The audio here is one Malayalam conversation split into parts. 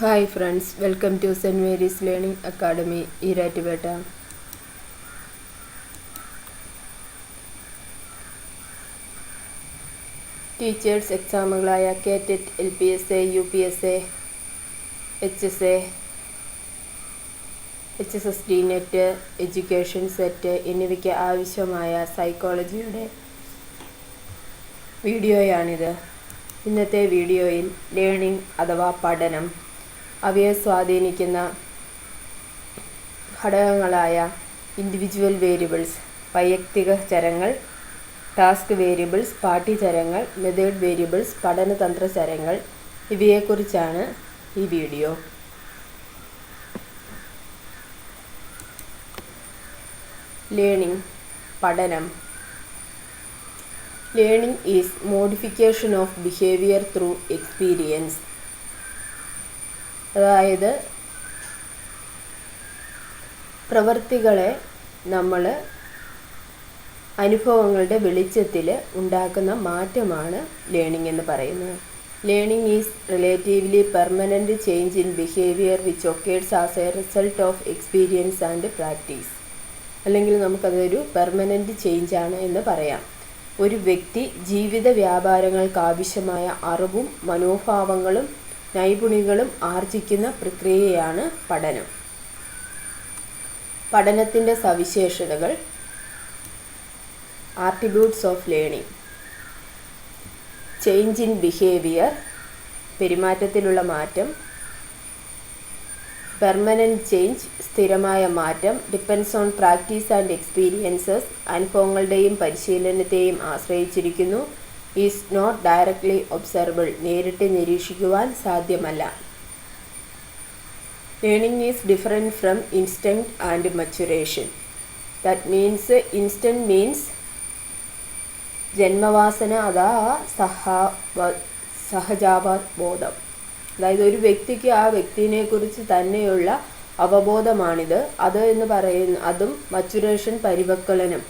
Hi friends, welcome to St. Mary's Learning Academy, Iratibeta. Teachers എക്സാമുകളായ KTET, LPSA, UPSA, HSA, HSSD net, education set എന്നിവയ്ക്ക് ആവശ്യമായ സൈക്കോളജിയുടെ വീഡിയോയാണിത്. ഇന്നത്തെ വീഡിയോയിൽ ലേണിംഗ് അഥവാ പഠനം, അവയെ സ്വാധീനിക്കുന്ന ഘടകങ്ങളായ ഇൻഡിവിജ്വൽ വേരിയബിൾസ്, വൈയക്തിക ചരങ്ങൾ, ടാസ്ക് വേരിയബിൾസ്, പാഠ്യചരങ്ങൾ, മെത്തേഡ് വേരിയബിൾസ്, പഠനതന്ത്ര ചരങ്ങൾ ഇവയെക്കുറിച്ചാണ് ഈ വീഡിയോ. ലേണിംഗ് പഠനം. Learning is modification of behavior through experience. അതായത് പ്രവൃത്തികളെ നമ്മൾ അനുഭവങ്ങളുടെ വെളിച്ചത്തിൽ ഉണ്ടാക്കുന്ന മാറ്റമാണ് ലേണിംഗ് എന്ന് പറയുന്നത്. Learning is relatively permanent change in behaviour which occurs as a result of experience and practice. അല്ലെങ്കിൽ നമുക്കതൊരു പെർമനൻറ്റ് ചേഞ്ചാണ് എന്ന് പറയാം. ഒരു വ്യക്തി ജീവിത വ്യാപാരങ്ങൾക്കാവശ്യമായ അറിവും മനോഭാവങ്ങളും നൈപുണ്യങ്ങളും ആർജിക്കുന്ന പ്രക്രിയയാണ് പഠനം. പഠനത്തിൻ്റെ സവിശേഷതകൾ. Attributes of learning. Change in behaviour, പെരുമാറ്റത്തിലുള്ള മാറ്റം. പെർമനൻറ്റ് ചേഞ്ച്, സ്ഥിരമായ മാറ്റം. Depends on practice and experiences, അനുഭവങ്ങളുടെയും പരിശീലനത്തെയും ആശ്രയിച്ചിരിക്കുന്നു. ഈസ് നോട്ട് ഡയറക്ട്ലി ഒബ്സർവബിൾ, നേരിട്ട് നിരീക്ഷിക്കുവാൻ സാധ്യമല്ല. Learning is different from instant and maturation. That means instant means ജന്മവാസന അഥവാ സഹജാവബോധം. അതായത് ഒരു വ്യക്തിക്ക് ആ വ്യക്തിനെക്കുറിച്ച് തന്നെയുള്ള അവബോധമാണിത്. അത് എന്ന് പറയുന്ന അതും മച്ചുറേഷൻ പരിപക്വനം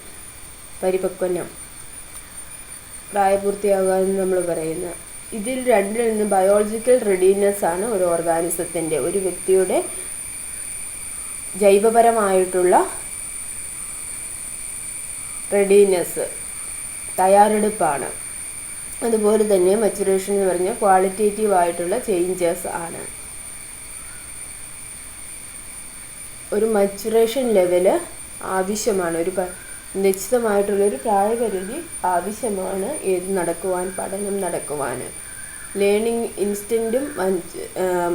പ്രായപൂർത്തിയാകാമെന്ന് നമ്മൾ പറയുന്നത്. ഇതിൽ രണ്ടിൽ നിന്ന് ബയോളജിക്കൽ റെഡിനെസ് ആണ് ഒരു ഓർഗാനിസത്തിൻ്റെ, ഒരു വ്യക്തിയുടെ ജൈവപരമായിട്ടുള്ള റെഡിനെസ്, തയ്യാറെടുപ്പാണ്. അതുപോലെ തന്നെ മച്ചുറേഷൻ എന്ന് പറഞ്ഞാൽ ക്വാളിറ്റേറ്റീവ് ആയിട്ടുള്ള ചേഞ്ചസ് ആണ്. ഒരു മച്ചുറേഷൻ ലെവല് ആവശ്യമാണ്, ഒരു നിശ്ചിതമായിട്ടുള്ളൊരു പ്രായപരിധി ആവശ്യമാണ് പഠനം നടക്കുവാൻ. ലേണിംഗ് ഇൻസ്റ്റൻറ്റും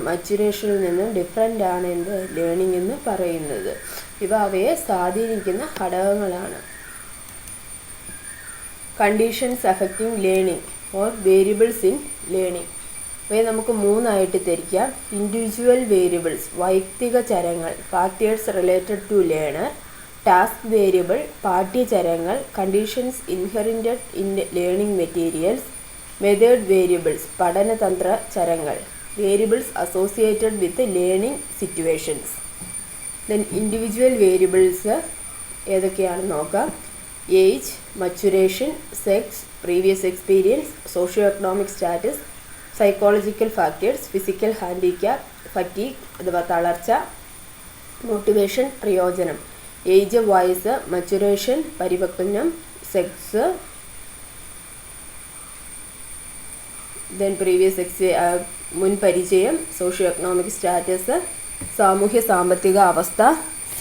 മച്ചുറേഷനിൽ നിന്നും ഡിഫറെൻ്റ് ആണ് ലേണിംഗ് എന്ന് പറയുന്നത്. ഇവ അവയെ സ്വാധീനിക്കുന്ന ഘടകങ്ങളാണ്. Conditions affecting learning or variables in learning. ഇവയെ നമുക്ക് മൂന്നായിട്ട് തിരിക്കാം. ഇൻഡിവിജ്വൽ വേരിയബിൾസ്, വൈയക്തിക ചരങ്ങൾ, factors related to learner. Task variable, പാഠ്യചരങ്ങൾ. Conditions inherited in learning materials. Method variables, പഠനതന്ത്ര ചരങ്ങൾ. Variables associated with learning situations. Then individual variables ഏതൊക്കെയാണെന്ന് നോക്കാം. Age, maturation, sex, previous experience, socio economic status, psychological factors, physical handicap, fatigue അഥവാ തളർച്ച, മോട്ടിവേഷൻ, പ്രയോജനം. ഏജ്, വയസ്സ്, മച്ചുറേഷൻ, പരിപക്വനം, സെക്സ്, ദെൻ പ്രീവിയസ് മുൻ പരിചയം, സോഷ്യോ എക്കണോമിക് സ്റ്റാറ്റസ്, സാമൂഹ്യ സാമ്പത്തിക അവസ്ഥ,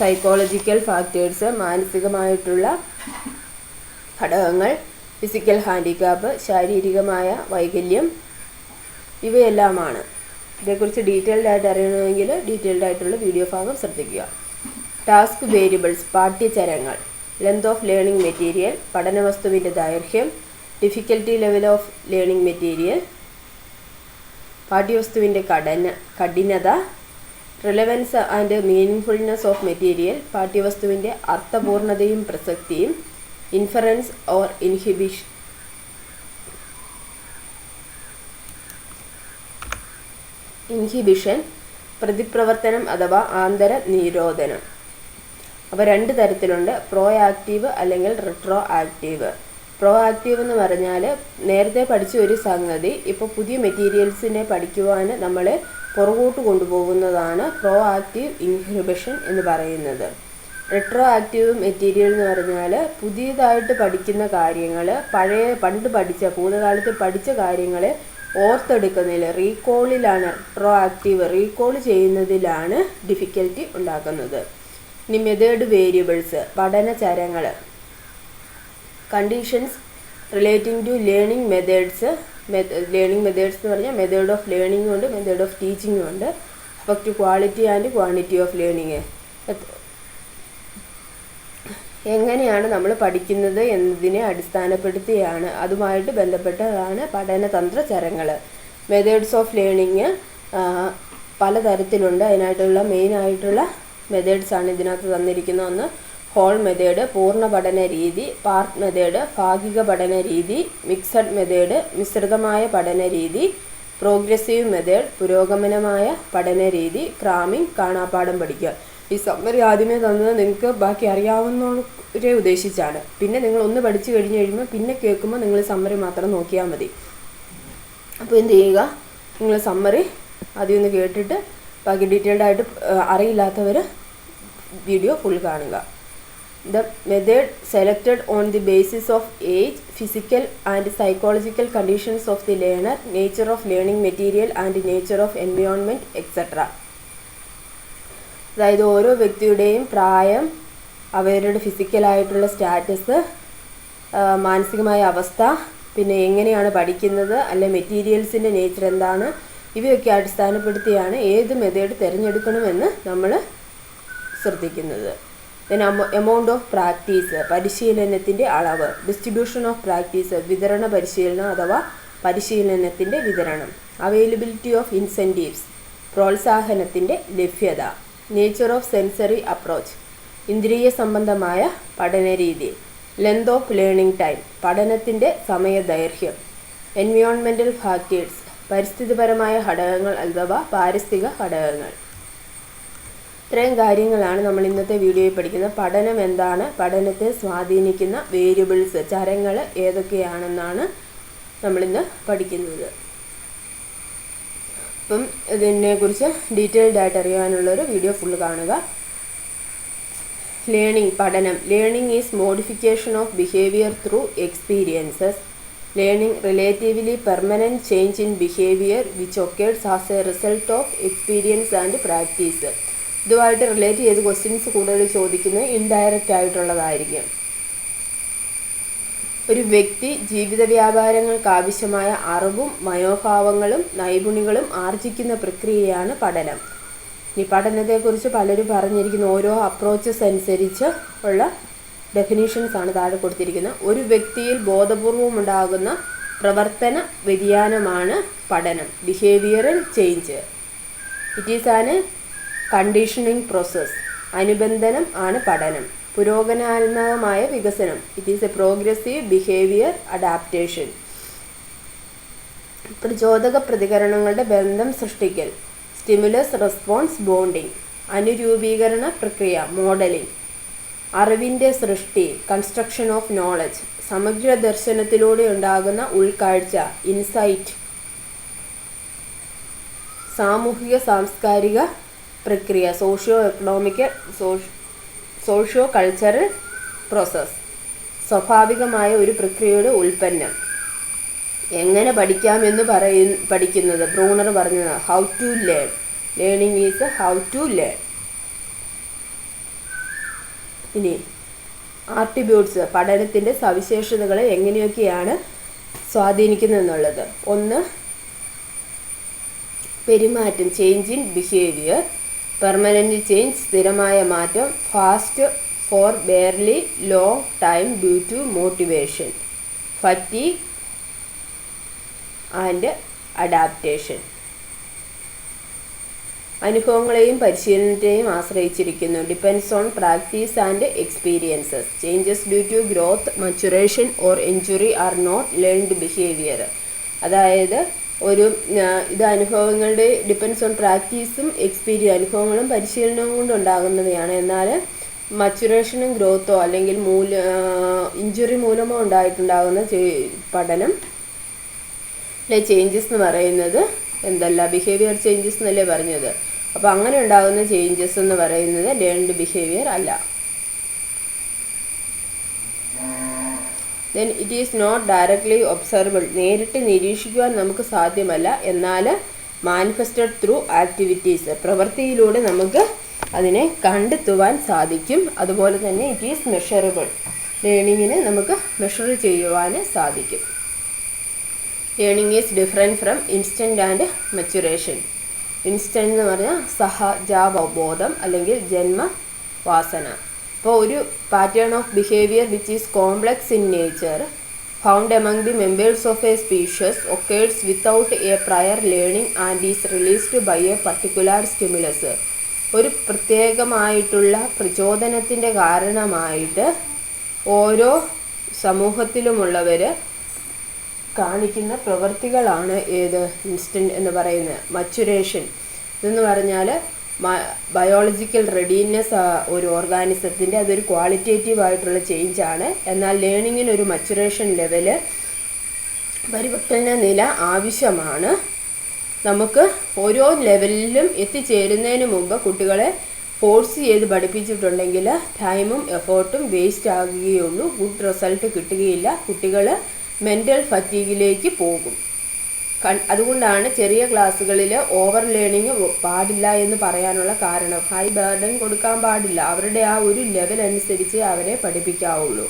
സൈക്കോളജിക്കൽ ഫാക്ടേഴ്സ്, മാനസികമായിട്ടുള്ള ഘടകങ്ങൾ, ഫിസിക്കൽ ഹാൻഡിക്യാപ്പ്, ശാരീരികമായ വൈകല്യം, ഇവയെല്ലാമാണ്. ഇതേക്കുറിച്ച് ഡീറ്റെയിൽഡ് ആയിട്ട് അറിയണമെങ്കിൽ ഡീറ്റെയിൽഡ് ആയിട്ടുള്ള വീഡിയോ ഭാഗം ശ്രദ്ധിക്കുക. ടാസ്ക് വേരിയബിൾസ്, പാഠ്യചരങ്ങൾ. ലെങ്ത് ഓഫ് ലേണിംഗ് മെറ്റീരിയൽ, പഠനവസ്തുവിൻ്റെ ദൈർഘ്യം. Difficulty level of learning material, പാഠ്യവസ്തുവിൻ്റെ കഠിനത. Relevance and meaningfulness of material, പാഠ്യവസ്തുവിൻ്റെ അർത്ഥപൂർണതയും പ്രസക്തിയും. ഇൻഫറൻസ് ഓർ ഇൻഹിബിഷൻ, പ്രതിപ്രവർത്തനം അഥവാ ആന്തര നിരോധനം. അവ രണ്ട് തരത്തിലുണ്ട്, പ്രോ ആക്റ്റീവ് അല്ലെങ്കിൽ റിട്രോ ആക്റ്റീവ്. പ്രോ ആക്റ്റീവ് എന്ന് പറഞ്ഞാൽ നേരത്തെ പഠിച്ച ഒരു സംഗതി ഇപ്പോൾ പുതിയ മെറ്റീരിയൽസിനെ പഠിക്കുവാൻ നമ്മൾ പുറകോട്ട് കൊണ്ടുപോകുന്നതാണ് പ്രോ ആക്റ്റീവ് ഇൻഹിബിഷൻ എന്ന് പറയുന്നത്. റെട്രോ ആക്റ്റീവ് മെറ്റീരിയൽ എന്ന് പറഞ്ഞാൽ പുതിയതായിട്ട് പഠിക്കുന്ന കാര്യങ്ങൾ, പണ്ട് പഠിച്ച ഭൂതകാലത്തിൽ പഠിച്ച കാര്യങ്ങളെ ഓർത്തെടുക്കുന്നതിൽ, റീകോളിലാണ് റെട്രോ ആക്റ്റീവ്, റീകോൾ ചെയ്യുന്നതിലാണ് ഡിഫിക്കൽറ്റി ഉണ്ടാക്കുന്നത്. ഇനി മെത്തേഡ് വേരിയബിൾസ്, പഠനചരങ്ങൾ, conditions relating to learning methods. Learning methods എന്ന് പറഞ്ഞാൽ മെത്തേഡ് ഓഫ് ലേണിംഗും ഉണ്ട്, മെത്തേഡ് ഓഫ് ടീച്ചിങ്ങും ഉണ്ട്. Affect quality and quantity of learning. എങ്ങനെയാണ് നമ്മൾ പഠിക്കുന്നത് എന്നതിനെ അടിസ്ഥാനപ്പെടുത്തിയാണ്, അതുമായിട്ട് ബന്ധപ്പെട്ടതാണ് പഠനതന്ത്ര ചരങ്ങൾ. മെത്തേഡ്സ് ഓഫ് ലേണിംഗ് പലതരത്തിലുണ്ട്. അതിനായിട്ടുള്ള മെയിനായിട്ടുള്ള മെത്തേഡ്സാണ് ഇതിനകത്ത് തന്നിരിക്കുന്ന ഒന്ന് ഹോൾ മെത്തേഡ്, പൂർണ്ണ പഠന രീതി; പാർട്ട് മെത്തേഡ്, ഭാഗിക പഠന രീതി; മിക്സഡ് മെത്തേഡ്, മിശ്രിതമായ പഠന രീതി; പ്രോഗ്രസീവ് മെത്തേഡ്, പുരോഗമനമായ പഠന രീതി; ക്രാമിംഗ്, കാണാപ്പാഠം പഠിക്കുക. ഈ സമ്മറി ആദ്യമേ തന്നത് നിങ്ങൾക്ക് ബാക്കി അറിയാവുന്നവരെ ഉദ്ദേശിച്ചാണ്. പിന്നെ നിങ്ങൾ ഒന്ന് പഠിച്ചു കഴിഞ്ഞ് കഴിയുമ്പോൾ പിന്നെ കേൾക്കുമ്പോൾ നിങ്ങൾ സമ്മറി മാത്രം നോക്കിയാൽ മതി. അപ്പോൾ എന്ത് ചെയ്യുക, നിങ്ങൾ സമ്മറി ആദ്യം ഒന്ന് കേട്ടിട്ട് ബാക്കി ഡീറ്റെയിൽഡായിട്ട് അറിയില്ലാത്തവർ വീഡിയോ ഫുൾ കാണുക. The method selected on the basis of age, physical and psychological conditions of the learner, nature of learning material and nature of environment, etc. അതായത് ഓരോ വ്യക്തിയുടെയും പ്രായം, അവരുടെ ഫിസിക്കലായിട്ടുള്ള സ്റ്റാറ്റസ്, മാനസികമായ അവസ്ഥ, പിന്നെ എങ്ങനെയാണ് പഠിക്കുന്നത്, അല്ലെ മെറ്റീരിയൽസിൻ്റെ നേച്ചർ എന്താണ്, ഇവയൊക്കെ അടിസ്ഥാനപ്പെടുത്തിയാണ് ഏത് മെത്തേഡ് തിരഞ്ഞെടുക്കണമെന്ന് നമ്മൾ ശ്രദ്ധിക്കുന്നത്. then amount of practice, പരിശീലനത്തിൻ്റെ അളവ്; distribution of practice, വിതരണ പരിശീലനം അഥവാ പരിശീലനത്തിൻ്റെ വിതരണം; availability of incentives, പ്രോത്സാഹനത്തിൻ്റെ ലഭ്യത; nature of sensory approach, ഇന്ദ്രിയ സംബന്ധമായ പഠനരീതി; length of learning time, പഠനത്തിൻ്റെ സമയദൈർഘ്യം; environmental factors, പരിസ്ഥിതിപരമായ ഘടകങ്ങൾ അഥവാ പാരിസ്ഥിതിക ഘടകങ്ങൾ. ഇത്രയും കാര്യങ്ങളാണ് നമ്മൾ ഇന്നത്തെ വീഡിയോയിൽ പഠിക്കുന്നത്. പഠനം എന്താണ്, പഠനത്തെ സ്വാധീനിക്കുന്ന വേരിയബിൾസ്, ചരങ്ങൾ ഏതൊക്കെയാണെന്നാണ് നമ്മളിന്ന് പഠിക്കുന്നത്. അപ്പം ഇതിനെക്കുറിച്ച് ഡീറ്റെയിൽഡ് ആയിട്ട് അറിയാനുള്ളൊരു വീഡിയോ ഫുൾ കാണുക. ലേണിംഗ്, പഠനം. Learning is modification of behaviour through experiences. Learning relatively permanent change in behaviour which occurs as a result of experience and practice. ഇതുമായിട്ട് റിലേറ്റ് ചെയ്ത് ക്വസ്റ്റ്യൻസ് കൂടുതൽ ചോദിക്കുന്നത് ഇൻഡയറക്റ്റ് ആയിട്ടുള്ളതായിരിക്കും. ഒരു വ്യക്തി ജീവിത വ്യാപാരങ്ങൾക്ക് ആവശ്യമായ അറിവും മനോഭാവങ്ങളും നൈപുണ്യങ്ങളും ആർജിക്കുന്ന പ്രക്രിയയാണ് പഠനം. ഈ പഠനത്തെക്കുറിച്ച് പലരും പറഞ്ഞിരിക്കുന്ന ഓരോ അപ്രോച്ചസ് അനുസരിച്ച് ഉള്ള ഡെഫിനീഷൻസാണ് താഴെ കൊടുത്തിരിക്കുന്നത്. ഒരു വ്യക്തിയിൽ ബോധപൂർവം ഉണ്ടാകുന്ന പ്രവർത്തന വ്യതിയാനമാണ് പഠനം, behavioural change. It is an conditioning process. അനുബന്ധനം ആണ് പഠനം. പുരോഗമനാത്മകമായ വികസനം. It is a progressive behaviour adaptation. പ്രചോദക പ്രതികരണങ്ങളുടെ ബന്ധം സൃഷ്ടിക്കൽ. Stimulus response bonding. അനുരൂപീകരണ പ്രക്രിയ, മോഡലിംഗ്. അറിവിൻ്റെ സൃഷ്ടി, കൺസ്ട്രക്ഷൻ ഓഫ് നോളജ്. സമഗ്ര ദർശനത്തിലൂടെ ഉണ്ടാകുന്ന ഉൾക്കാഴ്ച, ഇൻസൈറ്റ്. സാമൂഹിക സാംസ്കാരിക പ്രക്രിയ, സോഷ്യോ കൾച്ചറൽ പ്രോസസ്. സ്വാഭാവികമായ ഒരു പ്രക്രിയയുടെ ഉൽപ്പന്നം. എങ്ങനെ പഠിക്കാമെന്ന് പഠിക്കുന്നത് ബ്രൂണർ പറഞ്ഞത് how to learn. Learning is how to learn. ഇനി ആട്രിബ്യൂട്ട്സ്, പഠനത്തിൻ്റെ സവിശേഷതകളെ എങ്ങനെയൊക്കെയാണ് സ്വാധീനിക്കുന്നതെന്നുള്ളത്. ഒന്ന്, പെരുമാറ്റം, change in behaviour. Permanent change, സ്ഥിരമായ മാറ്റം. Fast for barely long time due to motivation. Fatigue and adaptation. അനുഭവങ്ങളെയും പരിശീലനത്തെയും ആശ്രയിച്ചിരിക്കുന്നു. Depends on practice and experiences. Changes due to growth, maturation or injury are not learned behaviour. അതായത് ഇത് അനുഭവങ്ങളുടെ ഡിപ്പെൻഡ്സ് ഓൺ പ്രാക്ടീസും അനുഭവങ്ങളും പരിശീലനവും കൊണ്ടുണ്ടാകുന്നവയാണ്. എന്നാൽ മച്ചുറേഷനും ഗ്രോത്തോ അല്ലെങ്കിൽ ഇഞ്ചുറി മൂലമോ ഉണ്ടായിട്ടുണ്ടാകുന്ന പഠനം ചേഞ്ചസ് എന്ന് പറയുന്നത് എന്തല്ല ബിഹേവിയർ ചേഞ്ചസ് എന്നല്ലേ പറഞ്ഞത്. അപ്പോൾ അങ്ങനെ ഉണ്ടാകുന്ന ചേഞ്ചസ് എന്ന് പറയുന്നത് ലേൺഡ് ബിഹേവിയർ അല്ല. Then it is not directly observable, നേരിട്ട് നിരീക്ഷിക്കുവാൻ നമുക്ക് സാധ്യമല്ല, എന്നാൽ മാനിഫെസ്റ്റഡ് ത്രൂ ആക്ടിവിറ്റീസ്, പ്രവൃത്തിയിലൂടെ നമുക്ക് അതിനെ കണ്ടെത്തുവാൻ സാധിക്കും. അതുപോലെ തന്നെ ഇറ്റ് ഈസ് മെഷറബിൾ, ലേണിങ്ങിനെ നമുക്ക് മെഷർ ചെയ്യുവാൻ സാധിക്കും. Learning is different from instant and maturation. Instant എന്ന് പറഞ്ഞാൽ സഹജാവബോധം അല്ലെങ്കിൽ ജന്മവാസന. അപ്പോൾ ഒരു pattern of behaviour which is complex in nature found among the members of a species occurs without a prior learning and is released by a particular stimulus. ഒരു പ്രത്യേകമായിട്ടുള്ള പ്രചോദനത്തിൻ്റെ കാരണമായിട്ട് ഓരോ സമൂഹത്തിലുമുള്ളവർ കാണിക്കുന്ന പ്രവൃത്തികളാണ് ഏത് ഇൻസ്റ്റൻറ്റ് എന്ന് പറയുന്നത്. മച്ചുറേഷൻ ഇതെന്ന് പറഞ്ഞാൽ ബയോളജിക്കൽ റെഡിനെസ് ഒരു ഓർഗാനിസത്തിൻ്റെ അതൊരു ക്വാളിറ്റേറ്റീവ് ആയിട്ടുള്ള ചേഞ്ചാണ്. എന്നാൽ ലേണിങ്ങിന് ഒരു മച്ചുറേഷൻ ലെവല് പരിവർത്തന നില ആവശ്യമാണ്. നമുക്ക് ഓരോ ലെവലിലും എത്തിച്ചേരുന്നതിന് മുമ്പ് കുട്ടികളെ ഫോഴ്സ് ചെയ്ത് പഠിപ്പിച്ചിട്ടുണ്ടെങ്കിൽ ടൈമും എഫേർട്ടും വേസ്റ്റ് ആകുകയുള്ളൂ, ഗുഡ് റിസൾട്ട് കിട്ടുകയില്ല, കുട്ടികൾ മെൻ്റൽ ഫറ്റീഗിലേക്ക് പോകും. അതുകൊണ്ടാണ് ചെറിയ ക്ലാസ്സുകളിൽ ഓവർ ലേണിങ് പാടില്ല എന്ന് പറയാനുള്ള കാരണം. ഹൈ ബർഡൻ കൊടുക്കാൻ പാടില്ല, അവരുടെ ആ ഒരു ലെവൽ അനുസരിച്ച് അവരെ പഠിപ്പിക്കാവുള്ളൂ.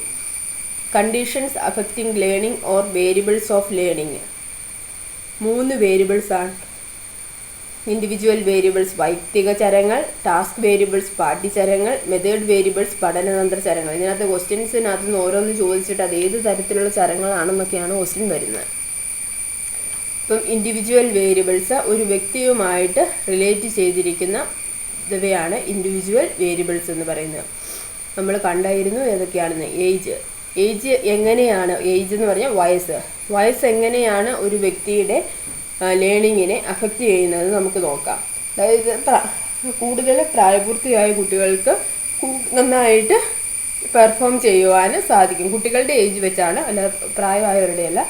Conditions affecting learning or variables of learning. 3 വേരിയബിൾസാണ്. ഇൻഡിവിജ്വൽ വേരിയബിൾസ് വൈയക്തിക ചരങ്ങൾ, ടാസ്ക് വേരിയബിൾസ് പാഠ്യചരങ്ങൾ, മെത്തേഡ് വേരിയബിൾസ് പഠനതന്ത്ര ചരങ്ങൾ. ഇതിനകത്ത് ക്വസ്റ്റ്യൻസിനകത്ത് നിന്ന് ഓരോന്ന് ചോദിച്ചിട്ട് അത് ഏത് തരത്തിലുള്ള ചരങ്ങളാണെന്നൊക്കെയാണ് ക്വസ്റ്റ്യൻ വരുന്നത്. ഇപ്പം ഇൻഡിവിജ്വൽ വേരിയബിൾസ് ഒരു വ്യക്തിയുമായിട്ട് റിലേറ്റ് ചെയ്തിരിക്കുന്ന ഇവയാണ് ഇൻഡിവിജ്വൽ വേരിയബിൾസ് എന്ന് പറയുന്നത്. നമ്മൾ കണ്ടായിരുന്നു ഏതൊക്കെയാണെന്ന്. ഏജ് എങ്ങനെയാണ്, ഏജ് എന്ന് പറഞ്ഞാൽ വയസ്സ് എങ്ങനെയാണ് ഒരു വ്യക്തിയുടെ ലേണിങ്ങിനെ അഫക്റ്റ് ചെയ്യുന്നത് നമുക്ക് നോക്കാം. അതായത് കൂടുതൽ പ്രായപൂർത്തിയായ കുട്ടികൾക്ക് നന്നായിട്ട് പെർഫോം ചെയ്യുവാൻ സാധിക്കും. കുട്ടികളുടെ ഏജ് വെച്ചാണ്, അല്ല പ്രായമായവരുടെ അല്ല.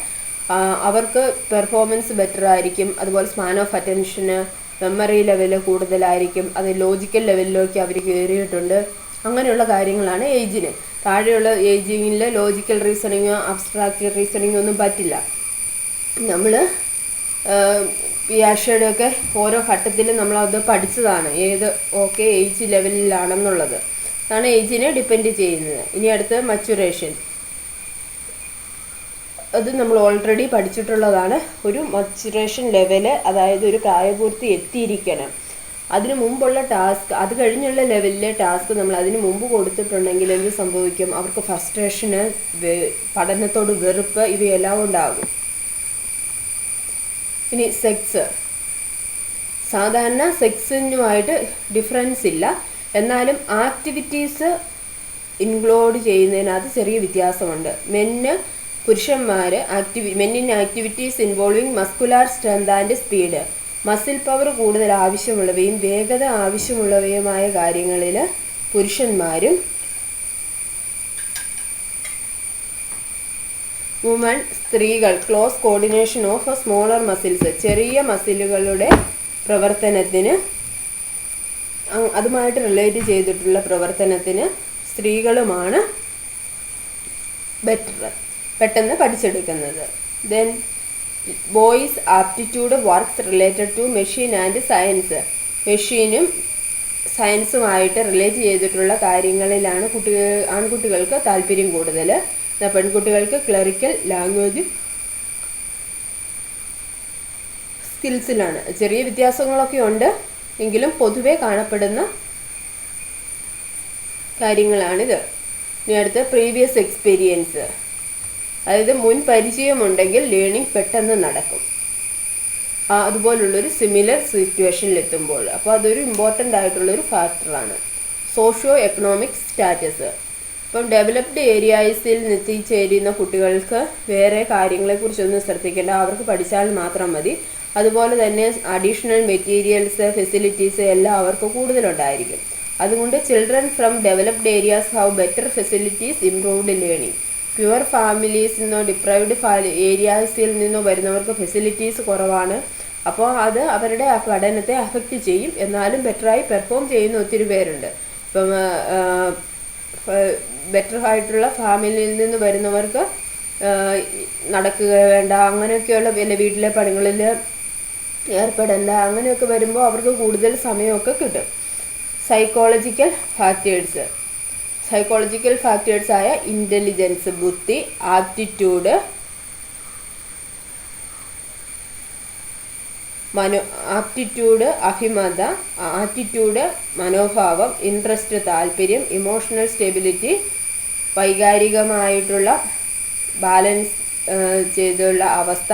അവർക്ക് പെർഫോമൻസ് ബെറ്റർ ആയിരിക്കും. അതുപോലെ സ്പാൻ ഓഫ് അറ്റൻഷന്, മെമ്മറി ലെവല് കൂടുതലായിരിക്കും. അത് ലോജിക്കൽ ലെവലിലേക്ക് അവർ കയറിയിട്ടുണ്ട്. അങ്ങനെയുള്ള കാര്യങ്ങളാണ് ഏജിന്. താഴെയുള്ള ഏജിങ്ങിൽ ലോജിക്കൽ റീസണിങ്ങോ അബ്സ്ട്രാക്റ്റ് റീസണിങ്ങോ ഒന്നും പറ്റില്ല. നമ്മൾ പിയാഷയുടെ ഒക്കെ ഓരോ ഘട്ടത്തിലും നമ്മളത് പഠിച്ചതാണ്, ഏത് ഏജ് ലെവലിലാണെന്നുള്ളത്. അതാണ് ഏജിനെ ഡിപ്പെൻഡ് ചെയ്യുന്നത്. ഇനി അടുത്ത് മച്ചുറേഷൻ. അത് നമ്മൾ ഓൾറെഡി പഠിച്ചിട്ടുള്ളതാണ്. ഒരു മച്ചുറേഷൻ ലെവല്, അതായത് ഒരു പ്രായപൂർത്തി എത്തിയിരിക്കണം. അതിന് മുമ്പുള്ള ടാസ്ക്, അത് കഴിഞ്ഞുള്ള ലെവലിലെ ടാസ്ക് നമ്മൾ അതിന് മുമ്പ് കൊടുത്തിട്ടുണ്ടെങ്കിൽ എന്ത് സംഭവിക്കും? അവർക്ക് ഫ്രസ്ട്രേഷന്, പഠനത്തോട് വെറുപ്പ്, ഇവയെല്ലാം ഉണ്ടാകും. ഇനി സെക്സ്. സാധാരണ സെക്സിനുമായിട്ട് ഡിഫറൻസ് ഇല്ല, എന്നാലും ആക്ടിവിറ്റീസ് ഇൻക്ലൂഡ് ചെയ്യുന്നതിനകത്ത് ചെറിയ വ്യത്യാസമുണ്ട്. മെന്നിന് activities involving muscular strength and speed, muscle power കൂടുതൽ ആവശ്യമുള്ളവയും വേഗത ആവശ്യമുള്ളവയുമായ കാര്യങ്ങളിൽ പുരുഷന്മാരും, വുമൺ സ്ത്രീകൾ close coordination of smaller muscles, ചെറിയ മസിലുകളുടെ പ്രവർത്തനത്തിന്, അതുമായിട്ട് റിലേറ്റ് ചെയ്തിട്ടുള്ള പ്രവർത്തനത്തിന് സ്ത്രീകളുമാണ് പെട്ടെന്ന് പഠിച്ചെടുക്കുന്നത്. Then boys aptitude works related to machine and science, മെഷീനും സയൻസുമായിട്ട് റിലേറ്റ് ചെയ്തിട്ടുള്ള കാര്യങ്ങളിലാണ് ആൺകുട്ടികൾക്ക് താല്പര്യം കൂടുതൽ. പെൺകുട്ടികൾക്ക് ക്ലറിക്കൽ ലാംഗ്വേജ് സ്കിൽസിലാണ്. ചെറിയ വ്യത്യാസങ്ങളൊക്കെ ഉണ്ട്, എങ്കിലും പൊതുവെ കാണപ്പെടുന്ന കാര്യങ്ങളാണിത്. ഇനി അടുത്ത് പ്രീവിയസ് എക്സ്പീരിയൻസ്, അതായത് മുൻ പരിചയമുണ്ടെങ്കിൽ ലേണിംഗ് പെട്ടെന്ന് നടക്കും. അതുപോലുള്ളൊരു സിമിലർ സിറ്റുവേഷനിലെത്തുമ്പോൾ. അപ്പോൾ അതൊരു ഇമ്പോർട്ടൻ്റ് ആയിട്ടുള്ളൊരു ഫാക്ടറാണ്. Socio economic status. ഇപ്പം ഡെവലപ്ഡ് ഏരിയാസിൽ എത്തിച്ചേരുന്ന കുട്ടികൾക്ക് വേറെ കാര്യങ്ങളെക്കുറിച്ചൊന്നും ശ്രദ്ധിക്കേണ്ട, അവർക്ക് പഠിച്ചാൽ മാത്രം മതി. അതുപോലെ തന്നെ അഡീഷണൽ മെറ്റീരിയൽസ്, ഫെസിലിറ്റീസ് എല്ലാം അവർക്ക് കൂടുതലുണ്ടായിരിക്കും. അതുകൊണ്ട് children from developed areas have better facilities, improved learning. Poor ഫാമിലീസിൽ നിന്നോ ഡിപ്രൈവ്ഡ് ഏരിയാസിൽ നിന്നോ വരുന്നവർക്ക് ഫെസിലിറ്റീസ് കുറവാണ്, അപ്പോൾ അത് അവരുടെ ആ പഠനത്തെ അഫക്റ്റ് ചെയ്യും. എന്നാലും ബെറ്ററായി പെർഫോം ചെയ്യുന്ന ഒത്തിരി പേരുണ്ട്. ഇപ്പം ബെറ്റർ ആയിട്ടുള്ള ഫാമിലിയിൽ നിന്ന് വരുന്നവർക്ക് നടക്കുക വേണ്ട, അങ്ങനെയൊക്കെയുള്ള പിന്നെ വീട്ടിലെ പണികളിൽ ഏർപ്പെടേണ്ട, അങ്ങനെയൊക്കെ വരുമ്പോൾ അവർക്ക് കൂടുതൽ സമയമൊക്കെ കിട്ടും. സൈക്കോളജിക്കൽ ഫാക്ടേഴ്സായ ഇൻ്റലിജൻസ്, ബുദ്ധി, ആപ്റ്റിറ്റ്യൂഡ്, അഭിമത, മനോഭാവം, ഇൻട്രസ്റ്റ്, താല്പര്യം, ഇമോഷണൽ സ്റ്റെബിലിറ്റി, വൈകാരികമായിട്ടുള്ള ബാലൻസ് ചെയ്തുള്ള അവസ്ഥ,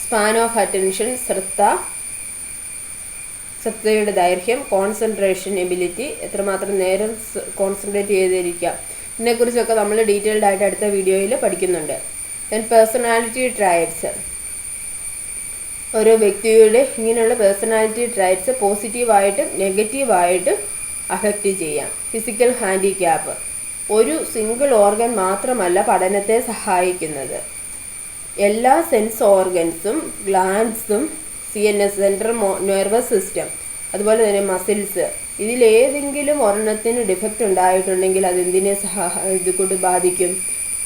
സ്പാൻ ഓഫ് അറ്റൻഷൻ, ശ്രദ്ധയുടെ ദൈർഘ്യം, കോൺസെൻട്രേഷൻ എബിലിറ്റി, എത്രമാത്രം നേരം കോൺസെൻട്രേറ്റ് ചെയ്തിരിക്കാം, ഇതിനെക്കുറിച്ചൊക്കെ നമ്മൾ ഡീറ്റെയിൽഡ് ആയിട്ട് അടുത്ത വീഡിയോയിൽ പഠിക്കുന്നുണ്ട്. Then personality traits. ഓരോ വ്യക്തിയുടെ ഇങ്ങനെയുള്ള പേഴ്സണാലിറ്റി ട്രൈറ്റ്സ് പോസിറ്റീവായിട്ടും നെഗറ്റീവായിട്ടും അഫക്റ്റ് ചെയ്യാം. Physical handicap. ഒരു സിംഗിൾ ഓർഗൻ മാത്രമല്ല പഠനത്തെ സഹായിക്കുന്നത്. എല്ലാ സെൻസ് ഓർഗൻസും, ഗ്ലാൻഡ്സും, CNS സെൻട്രൽ നെർവസ് സിസ്റ്റം, അതുപോലെ തന്നെ മസിൽസ്, ഇതിലേതെങ്കിലും ഒരെണ്ണത്തിന് ഡിഫക്റ്റ് ഉണ്ടായിട്ടുണ്ടെങ്കിൽ അതെന്തിനെ ഇതുകൊണ്ട് ബാധിക്കും?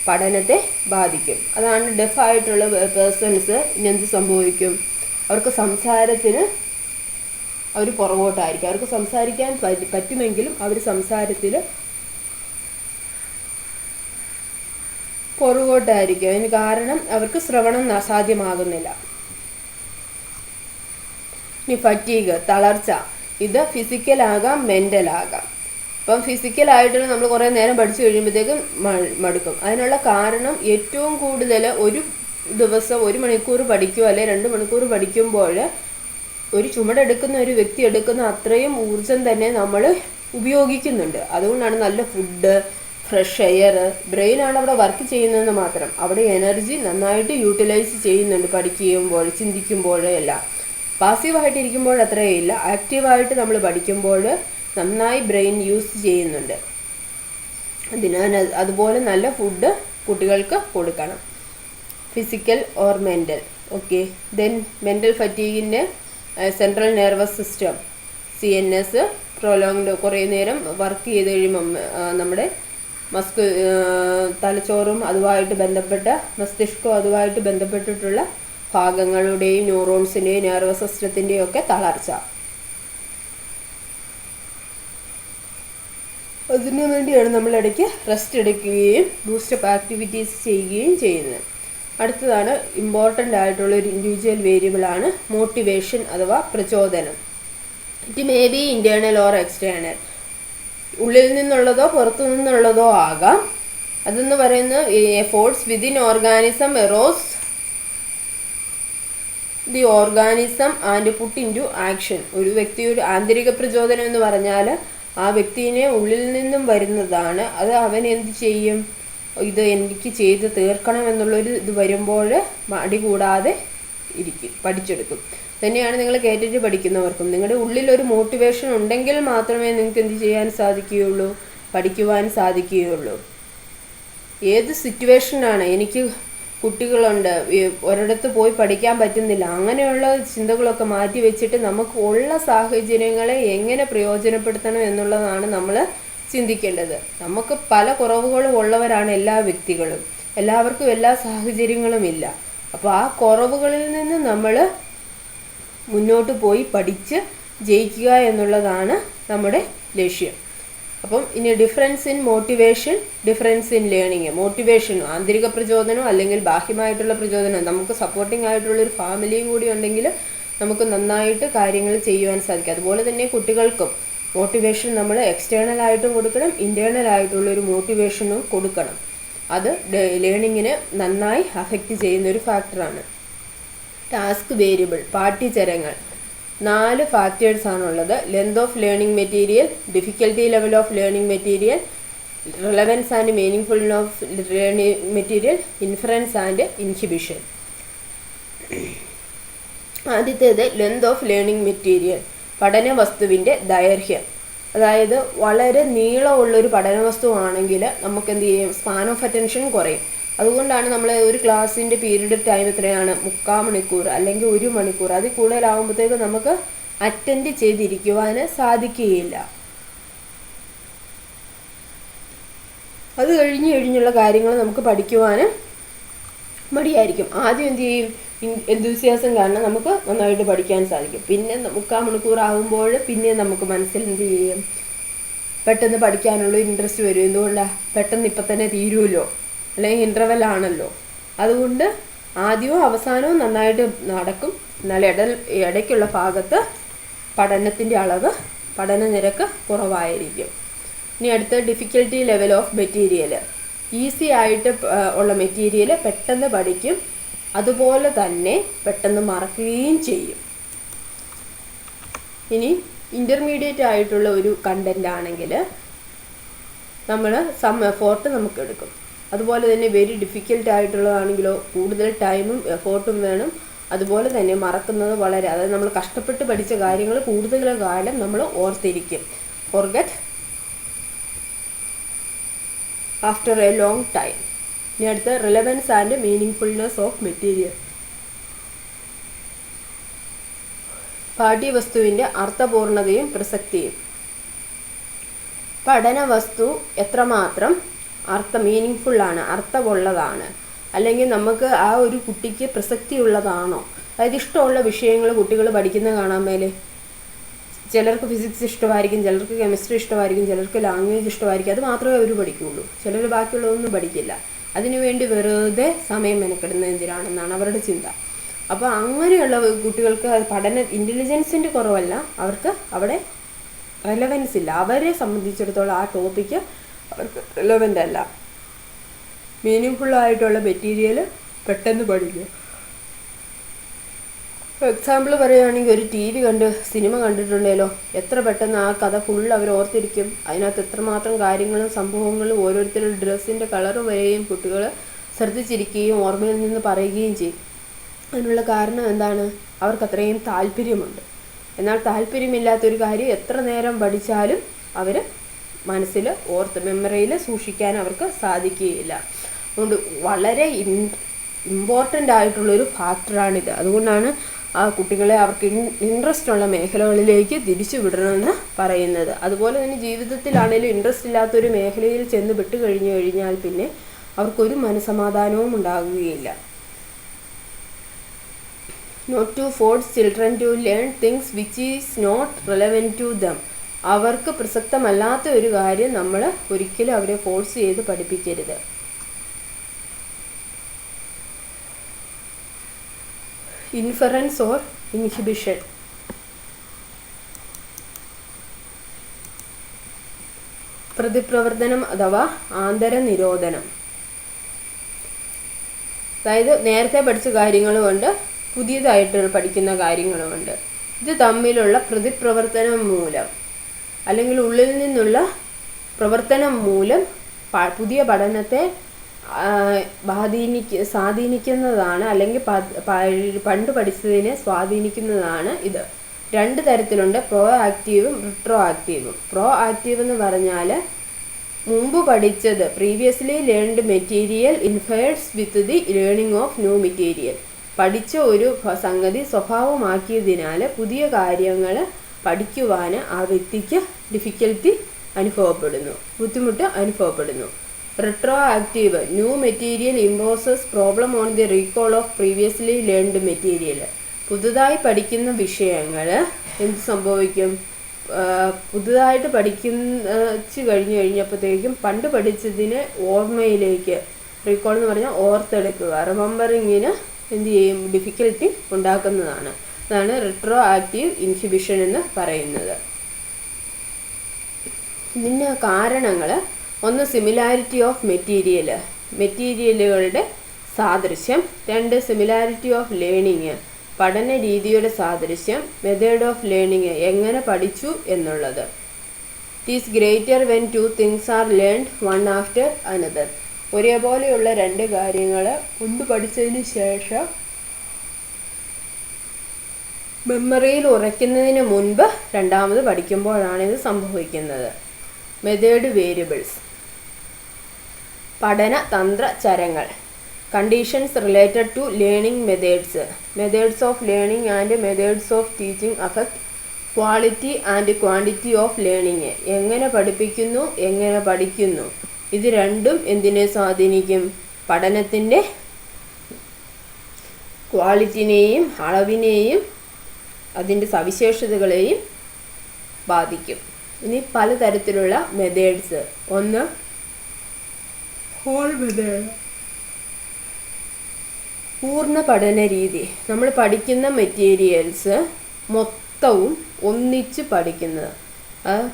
പഠനത്തെ ബാധിക്കും. അതാണ് ഡെഫായിട്ടുള്ള പേഴ്സൺസ് ഇനെന്ത് സംഭവിക്കും? അവർക്ക് സംസാരത്തിന് അവർ പുറകോട്ടായിരിക്കും. അവർക്ക് സംസാരിക്കാൻ പറ്റുമെങ്കിലും അവർ സംസാരത്തിൽ പുറകോട്ടായിരിക്കും. അതിന് കാരണം അവർക്ക് ശ്രവണം അസാധ്യമാകുന്നില്ല. ഇനി ഫറ്റീഗ്, തളർച്ച. ഇത് ഫിസിക്കലാകാം, മെൻ്റലാകാം. അപ്പം ഫിസിക്കലായിട്ട് നമ്മൾ കുറേ നേരം പഠിച്ചു കഴിയുമ്പോഴത്തേക്കും മടുക്കും. അതിനുള്ള കാരണം ഏറ്റവും കൂടുതൽ ഒരു ദിവസം 1 മണിക്കൂർ പഠിക്കുക അല്ലെ 2 മണിക്കൂർ പഠിക്കുമ്പോൾ ഒരു ചുമടെടുക്കുന്ന ഒരു വ്യക്തി എടുക്കുന്ന അത്രയും ഊർജം തന്നെ നമ്മൾ ഉപയോഗിക്കുന്നുണ്ട്. അതുകൊണ്ടാണ് നല്ല ഫുഡ്, ഫ്രഷ് എയർ, ബ്രെയിനാണ് അവിടെ വർക്ക് ചെയ്യുന്നതെന്ന് മാത്രം. അവിടെ എനർജി നന്നായിട്ട് യൂട്ടിലൈസ് ചെയ്യുന്നുണ്ട് പഠിക്കുമ്പോൾ, ചിന്തിക്കുമ്പോൾ എല്ലാം. പാസീവായിട്ടിരിക്കുമ്പോൾ അത്രയില്ല, ആക്റ്റീവായിട്ട് നമ്മൾ പഠിക്കുമ്പോൾ നന്നായി ബ്രെയിൻ യൂസ് ചെയ്യുന്നുണ്ട്. അതിനാൽ അതുപോലെ നല്ല ഫുഡ് കുട്ടികൾക്ക് കൊടുക്കണം. Physical or mental. Okay. Then mental ഫറ്റീഗിൻ്റെ central nervous system, CNS prolonged കുറേ നേരം വർക്ക് ചെയ്ത് കഴിയുമ്പം നമ്മുടെ തലച്ചോറും അതുമായിട്ട് ബന്ധപ്പെട്ട മസ്തിഷ്കവും അതുമായിട്ട് ബന്ധപ്പെട്ടിട്ടുള്ള ഭാഗങ്ങളുടെയും ന്യൂറോൺസിൻ്റെയും നെർവസ് സിസ്റ്റത്തിൻ്റെയും ഒക്കെ തളർച്ച. അതിനു വേണ്ടിയാണ് നമ്മൾ ഇടയ്ക്ക് റെസ്റ്റ് എടുക്കുകയും ബൂസ്റ്റപ്പ് ആക്ടിവിറ്റീസ് ചെയ്യുകയും ചെയ്യുന്നത്. അടുത്തതാണ് ഇമ്പോർട്ടൻ്റ് ആയിട്ടുള്ള ഒരു ഇൻഡിവിജ്വൽ വേരിയബിളാണ് മോട്ടിവേഷൻ അഥവാ പ്രചോദനം. It may be internal or external. ഉള്ളിൽ നിന്നുള്ളതോ പുറത്തു നിന്നുള്ളതോ ആകാം. അതെന്ന് പറയുന്നത് force within organism arouses the organism and put into action. ഒരു വ്യക്തിയുടെ ആന്തരിക പ്രചോദനം എന്ന് പറഞ്ഞാൽ ആ വ്യക്തിനെ ഉള്ളിൽ നിന്നും വരുന്നതാണ്. അത് അവൻ എന്ത് ചെയ്യും? ഇത് എനിക്ക് ചെയ്ത് തീർക്കണം എന്നുള്ളൊരു ഇത് വരുമ്പോൾ മടി കൂടാതെ പഠിച്ചെടുക്കും. തന്നെയാണ് നിങ്ങൾ കേട്ടിട്ട് പഠിക്കുന്നവർക്കും. നിങ്ങളുടെ ഉള്ളിലൊരു മോട്ടിവേഷൻ ഉണ്ടെങ്കിൽ മാത്രമേ നിങ്ങൾക്ക് എന്ത് ചെയ്യാൻ സാധിക്കുകയുള്ളൂ? പഠിക്കുവാൻ സാധിക്കുകയുള്ളൂ. ഏത് സിറ്റുവേഷനാണ്, എനിക്ക് കുട്ടികളുണ്ട്, ഒരിടത്ത് പോയി പഠിക്കാൻ പറ്റുന്നില്ല, അങ്ങനെയുള്ള ചിന്തകളൊക്കെ മാറ്റി വെച്ചിട്ട് നമുക്ക് ഉള്ള സാഹചര്യങ്ങളെ എങ്ങനെ പ്രയോജനപ്പെടുത്തണം എന്നുള്ളതാണ് നമ്മൾ ചിന്തിക്കേണ്ടത്. നമുക്ക് പല കുറവുകളും ഉള്ളവരാണ് എല്ലാ വ്യക്തികളും. എല്ലാവർക്കും എല്ലാ സാഹചര്യങ്ങളും ഇല്ല. അപ്പോൾ ആ കുറവുകളിൽ നിന്ന് നമ്മൾ മുന്നോട്ട് പോയി പഠിച്ച് ജയിക്കുക എന്നുള്ളതാണ് നമ്മുടെ ലക്ഷ്യം. അപ്പം ഇനി difference in motivation, difference in learning. മോട്ടിവേഷനും ആന്തരിക പ്രചോദനവും അല്ലെങ്കിൽ ബാഹ്യമായിട്ടുള്ള പ്രചോദനം, നമുക്ക് സപ്പോർട്ടിംഗ് ആയിട്ടുള്ളൊരു ഫാമിലിയും കൂടി ഉണ്ടെങ്കിൽ നമുക്ക് നന്നായിട്ട് കാര്യങ്ങൾ ചെയ്യുവാൻ സാധിക്കും. അതുപോലെ തന്നെ കുട്ടികൾക്കും മോട്ടിവേഷൻ നമ്മൾ എക്സ്റ്റേണൽ ആയിട്ടും കൊടുക്കണം, ഇൻറ്റേർണൽ ആയിട്ടുള്ളൊരു മോട്ടിവേഷനും കൊടുക്കണം. അത് ലേണിങ്ങിനെ നന്നായി അഫക്റ്റ് ചെയ്യുന്നൊരു ഫാക്ടറാണ്. ടാസ്ക് വേരിയബിൾ, പാഠ്യചരങ്ങൾ. 4 ഫാക്ടേഴ്സാണുള്ളത്. Length of learning material, difficulty level of learning material, relevance and meaningful of learning material, inference and inhibition. ആദ്യത്തേത് ലെങ്ത് ഓഫ് ലേണിംഗ് മെറ്റീരിയൽ, പഠന വസ്തുവിൻ്റെ ദൈർഘ്യം. അതായത് വളരെ നീളമുള്ളൊരു പഠന വസ്തുവാണെങ്കിൽ നമുക്ക് എന്ത് ചെയ്യും? സ്പാൻ ഓഫ് അറ്റൻഷൻ കുറയും. അതുകൊണ്ടാണ് നമ്മൾ ഒരു ക്ലാസ്സിൻ്റെ പീരീഡ് ടൈം എത്രയാണ്, 3/4 മണിക്കൂർ അല്ലെങ്കിൽ 1 മണിക്കൂർ. അതിൽ കൂടുതലാകുമ്പോഴത്തേക്ക് നമുക്ക് അറ്റൻഡ് ചെയ്തിരിക്കുവാൻ സാധിക്കുകയില്ല. അത് കഴിഞ്ഞുള്ള കാര്യങ്ങൾ നമുക്ക് പഠിക്കുവാൻ മടിയായിരിക്കും. ആദ്യം എന്ത് ചെയ്യും, എന്തൂസിയാസം കാരണം നമുക്ക് നന്നായിട്ട് പഠിക്കാൻ സാധിക്കും. പിന്നെ 3/4 മണിക്കൂർ ആകുമ്പോൾ പിന്നെ നമുക്ക് മനസ്സിൽ എന്ത് ചെയ്യും, പെട്ടെന്ന് പഠിക്കാനുള്ള ഇൻട്രസ്റ്റ് വരും. എന്തുകൊണ്ടാണ്, പെട്ടെന്ന് ഇപ്പം തന്നെ തീരുമല്ലോ, അല്ലെങ്കിൽ ഇൻ്റർവെൽ ആണല്ലോ. അതുകൊണ്ട് ആദ്യവും അവസാനവും നന്നായിട്ട് നടക്കും. എന്നാൽ ഇടയ്ക്കുള്ള ഭാഗത്ത് പഠനത്തിൻ്റെ അളവ്, പഠന നിരക്ക് കുറവായിരിക്കും. ഇനി അടുത്ത difficulty level of material. Easy ആയിട്ട് ഉള്ള മെറ്റീരിയൽ പെട്ടെന്ന് പഠിക്കും, അതുപോലെ തന്നെ പെട്ടെന്ന് മറക്കുകയും ചെയ്യും. ഇനി ഇൻ്റർമീഡിയറ്റ് ആയിട്ടുള്ള ഒരു കണ്ടൻ്റ് ആണെങ്കിൽ നമ്മൾ സം എഫോർട്ട് നമുക്ക് എടുക്കും. അതുപോലെ തന്നെ വെരി ഡിഫിക്കൽട്ട് ആയിട്ടുള്ളതാണെങ്കിലോ കൂടുതൽ ടൈമും എഫോർട്ടും വേണം. അതുപോലെ തന്നെ മറക്കുന്നത് വളരെ, അതായത് നമ്മൾ കഷ്ടപ്പെട്ട് പഠിച്ച കാര്യങ്ങൾ കൂടുതൽ കാലം നമ്മൾ ഓർത്തിരിക്കും. Forget after a long time. ഇനി അടുത്ത relevance and meaningfulness of material. പാഠ്യവസ്തുവിൻ്റെ അർത്ഥപൂർണതയും പ്രസക്തിയും. പഠന വസ്തു എത്രമാത്രം മീനിങ്ഫുള്ളാണ്, അർത്ഥമുള്ളതാണ്, അല്ലെങ്കിൽ നമുക്ക് ആ ഒരു കുട്ടിക്ക് പ്രസക്തിയുള്ളതാണോ, അതായത് ഇഷ്ടമുള്ള വിഷയങ്ങൾ കുട്ടികൾ പഠിക്കുന്നത് കാണാൻ മേലെ. ചിലർക്ക് ഫിസിക്സ് ഇഷ്ടമായിരിക്കും, ചിലർക്ക് കെമിസ്ട്രി ഇഷ്ടമായിരിക്കും, ചിലർക്ക് ലാംഗ്വേജ് ഇഷ്ടമായിരിക്കും. അത് മാത്രമേ അവർ പഠിക്കുകയുള്ളൂ. ചിലർ ബാക്കിയുള്ളതൊന്നും പഠിക്കില്ല. അതിനുവേണ്ടി വെറുതെ സമയം മെനക്കെടുന്നത് എന്തിനാണെന്നാണ് അവരുടെ ചിന്ത. അപ്പോൾ അങ്ങനെയുള്ള കുട്ടികൾക്ക് ഇൻ്റലിജൻസിൻ്റെ കുറവല്ല, അവർക്ക് അവിടെ റെലവൻസ് ഇല്ല. അവരെ സംബന്ധിച്ചിടത്തോളം ആ ടോപ്പിക്ക് അവർക്ക് റെലവൻ്റ് അല്ല. മീനിങ്ഫുള്ളായിട്ടുള്ള മെറ്റീരിയൽ പെട്ടെന്ന് പഠിക്കും. എക്സാമ്പിൾ പറയുകയാണെങ്കിൽ, ഒരു സിനിമ കണ്ടിട്ടുണ്ടല്ലോ, എത്ര പെട്ടെന്ന് ആ കഥ ഫുൾ അവർ ഓർത്തിരിക്കും. അതിനകത്ത് എത്രമാത്രം കാര്യങ്ങളും സംഭവങ്ങളും ഓരോരുത്തരുടെ ഡ്രസ്സിൻ്റെ കളറ് വരെയും കുട്ടികൾ ശ്രദ്ധിച്ചിരിക്കുകയും ഓർമ്മയിൽ നിന്ന് പറയുകയും ചെയ്യും. അതിനുള്ള കാരണം എന്താണ്, അവർക്ക് അത്രയും താല്പര്യമുണ്ട്. എന്നാൽ താല്പര്യമില്ലാത്തൊരു കാര്യം എത്ര നേരം പഠിച്ചാലും അവർ മനസ്സിൽ മെമ്മറിയിൽ സൂക്ഷിക്കാൻ അവർക്ക് സാധിക്കുകയില്ല. അതുകൊണ്ട് വളരെ ഇമ്പോർട്ടൻ്റ് ആയിട്ടുള്ളൊരു ഫാക്ടറാണിത്. അതുകൊണ്ടാണ് ആ കുട്ടികളെ അവർക്ക് ഇൻട്രസ്റ്റ് ഉള്ള മേഖലകളിലേക്ക് തിരിച്ചു വിടണമെന്ന് പറയുന്നത്. അതുപോലെ തന്നെ ജീവിതത്തിലാണെങ്കിലും ഇൻട്രസ്റ്റ് ഇല്ലാത്തൊരു മേഖലയിൽ ചെന്ന് കഴിഞ്ഞാൽ പിന്നെ അവർക്കൊരു മനസ്സമാധാനവും ഉണ്ടാകുകയില്ല. Not to force children to learn things which is not relevant to them. അവർക്ക് പ്രസക്തമല്ലാത്ത ഒരു കാര്യം നമ്മൾ ഒരിക്കലും അവരെ ഫോഴ്സ് ചെയ്ത് പഠിപ്പിക്കരുത്. Inference or inhibition. പ്രതിപ്രവർത്തനം അഥവാ ആന്തരനിരോധനം. അതായത് നേരത്തെ പഠിച്ച കാര്യങ്ങളുമുണ്ട്, പുതിയതായിട്ട് പഠിക്കുന്ന കാര്യങ്ങളുമുണ്ട്. ഇത് തമ്മിലുള്ള പ്രതിപ്രവർത്തനം മൂലം അല്ലെങ്കിൽ ഉള്ളിൽ നിന്നുള്ള പ്രവർത്തനം മൂലം പുതിയ പഠനത്തെ സ്വാധീനിക്കുന്നതാണ്, അല്ലെങ്കിൽ പണ്ട് പഠിച്ചതിനെ സ്വാധീനിക്കുന്നതാണ് ഇത്. 2 തരത്തിലുണ്ട്, പ്രോ ആക്റ്റീവും റിട്രോ ആക്റ്റീവും. പ്രോ ആക്റ്റീവ് എന്ന് പറഞ്ഞാൽ മുമ്പ് പഠിച്ചത്, previously learned material infers with the learning of new material. പഠിച്ച ഒരു സംഗതി സ്വഭാവമാക്കിയതിനാൽ പുതിയ കാര്യങ്ങൾ പഠിക്കുവാൻ ആ വ്യക്തിക്ക് ബുദ്ധിമുട്ട് അനുഭവപ്പെടുന്നു. Retro active, new material imposes problem on the recall of previously learned material. പുതുതായി പഠിക്കുന്ന വിഷയങ്ങൾ എന്ത് സംഭവിക്കും, പുതുതായിട്ട് കഴിഞ്ഞപ്പോഴത്തേക്കും പണ്ട് പഠിച്ചതിനെ ഓർമ്മയിലേക്ക്, റീകോൾ എന്ന് പറഞ്ഞാൽ ഓർത്തെടുക്കുക, റിമെമ്പറിങ്ങിന് എന്ത് ചെയ്യും, ഡിഫിക്കൽട്ടി ഉണ്ടാക്കുന്നതാണ്. അതാണ് റിട്രോ ആക്റ്റീവ് ഇൻഹിബിഷൻ എന്ന് പറയുന്നത്. ഇതിൻ്റെ കാരണങ്ങൾ: 1 സിമിലാരിറ്റി ഓഫ് മെറ്റീരിയലുകളുടെ സാദൃശ്യം. 2 സിമിലാരിറ്റി ഓഫ് ലേണിംഗ്, പഠന രീതിയുടെ സാദൃശ്യം. മെത്തേഡ് ഓഫ് ലേണിംഗ്, എങ്ങനെ പഠിച്ചു എന്നുള്ളത്. It is greater when 2 things are learned one after another. ഒരേപോലെയുള്ള 2 കാര്യങ്ങൾ മുൻപ് പഠിച്ചതിന് ശേഷം മെമ്മറിയിൽ ഉറയ്ക്കുന്നതിന് മുൻപ് രണ്ടാമത് പഠിക്കുമ്പോഴാണ് ഇത് സംഭവിക്കുന്നത്. മെത്തേഡ് വേരിയബിൾസ്, പഠന തന്ത്ര ചരങ്ങൾ. Conditions related to learning methods. Methods of learning and methods of teaching affect quality and quantity of learning. എങ്ങനെ പഠിപ്പിക്കുന്നു, എങ്ങനെ പഠിക്കുന്നു, ഇത് രണ്ടും എന്തിനെ സ്വാധീനിക്കും? പഠനത്തിൻ്റെ ക്വാളിറ്റിനെയും അളവിനെയും അതിൻ്റെ സവിശേഷതകളെയും ബാധിക്കും. ഇനി പലതരത്തിലുള്ള മെത്തേഡ്സ്. ഒന്ന് ഹോൾ മെത്തേഡ്, പൂർണ്ണ പഠന രീതി. നമ്മൾ പഠിക്കുന്ന മെറ്റീരിയൽസ് മൊത്തവും ഒന്നിച്ച് പഠിക്കുന്നത്,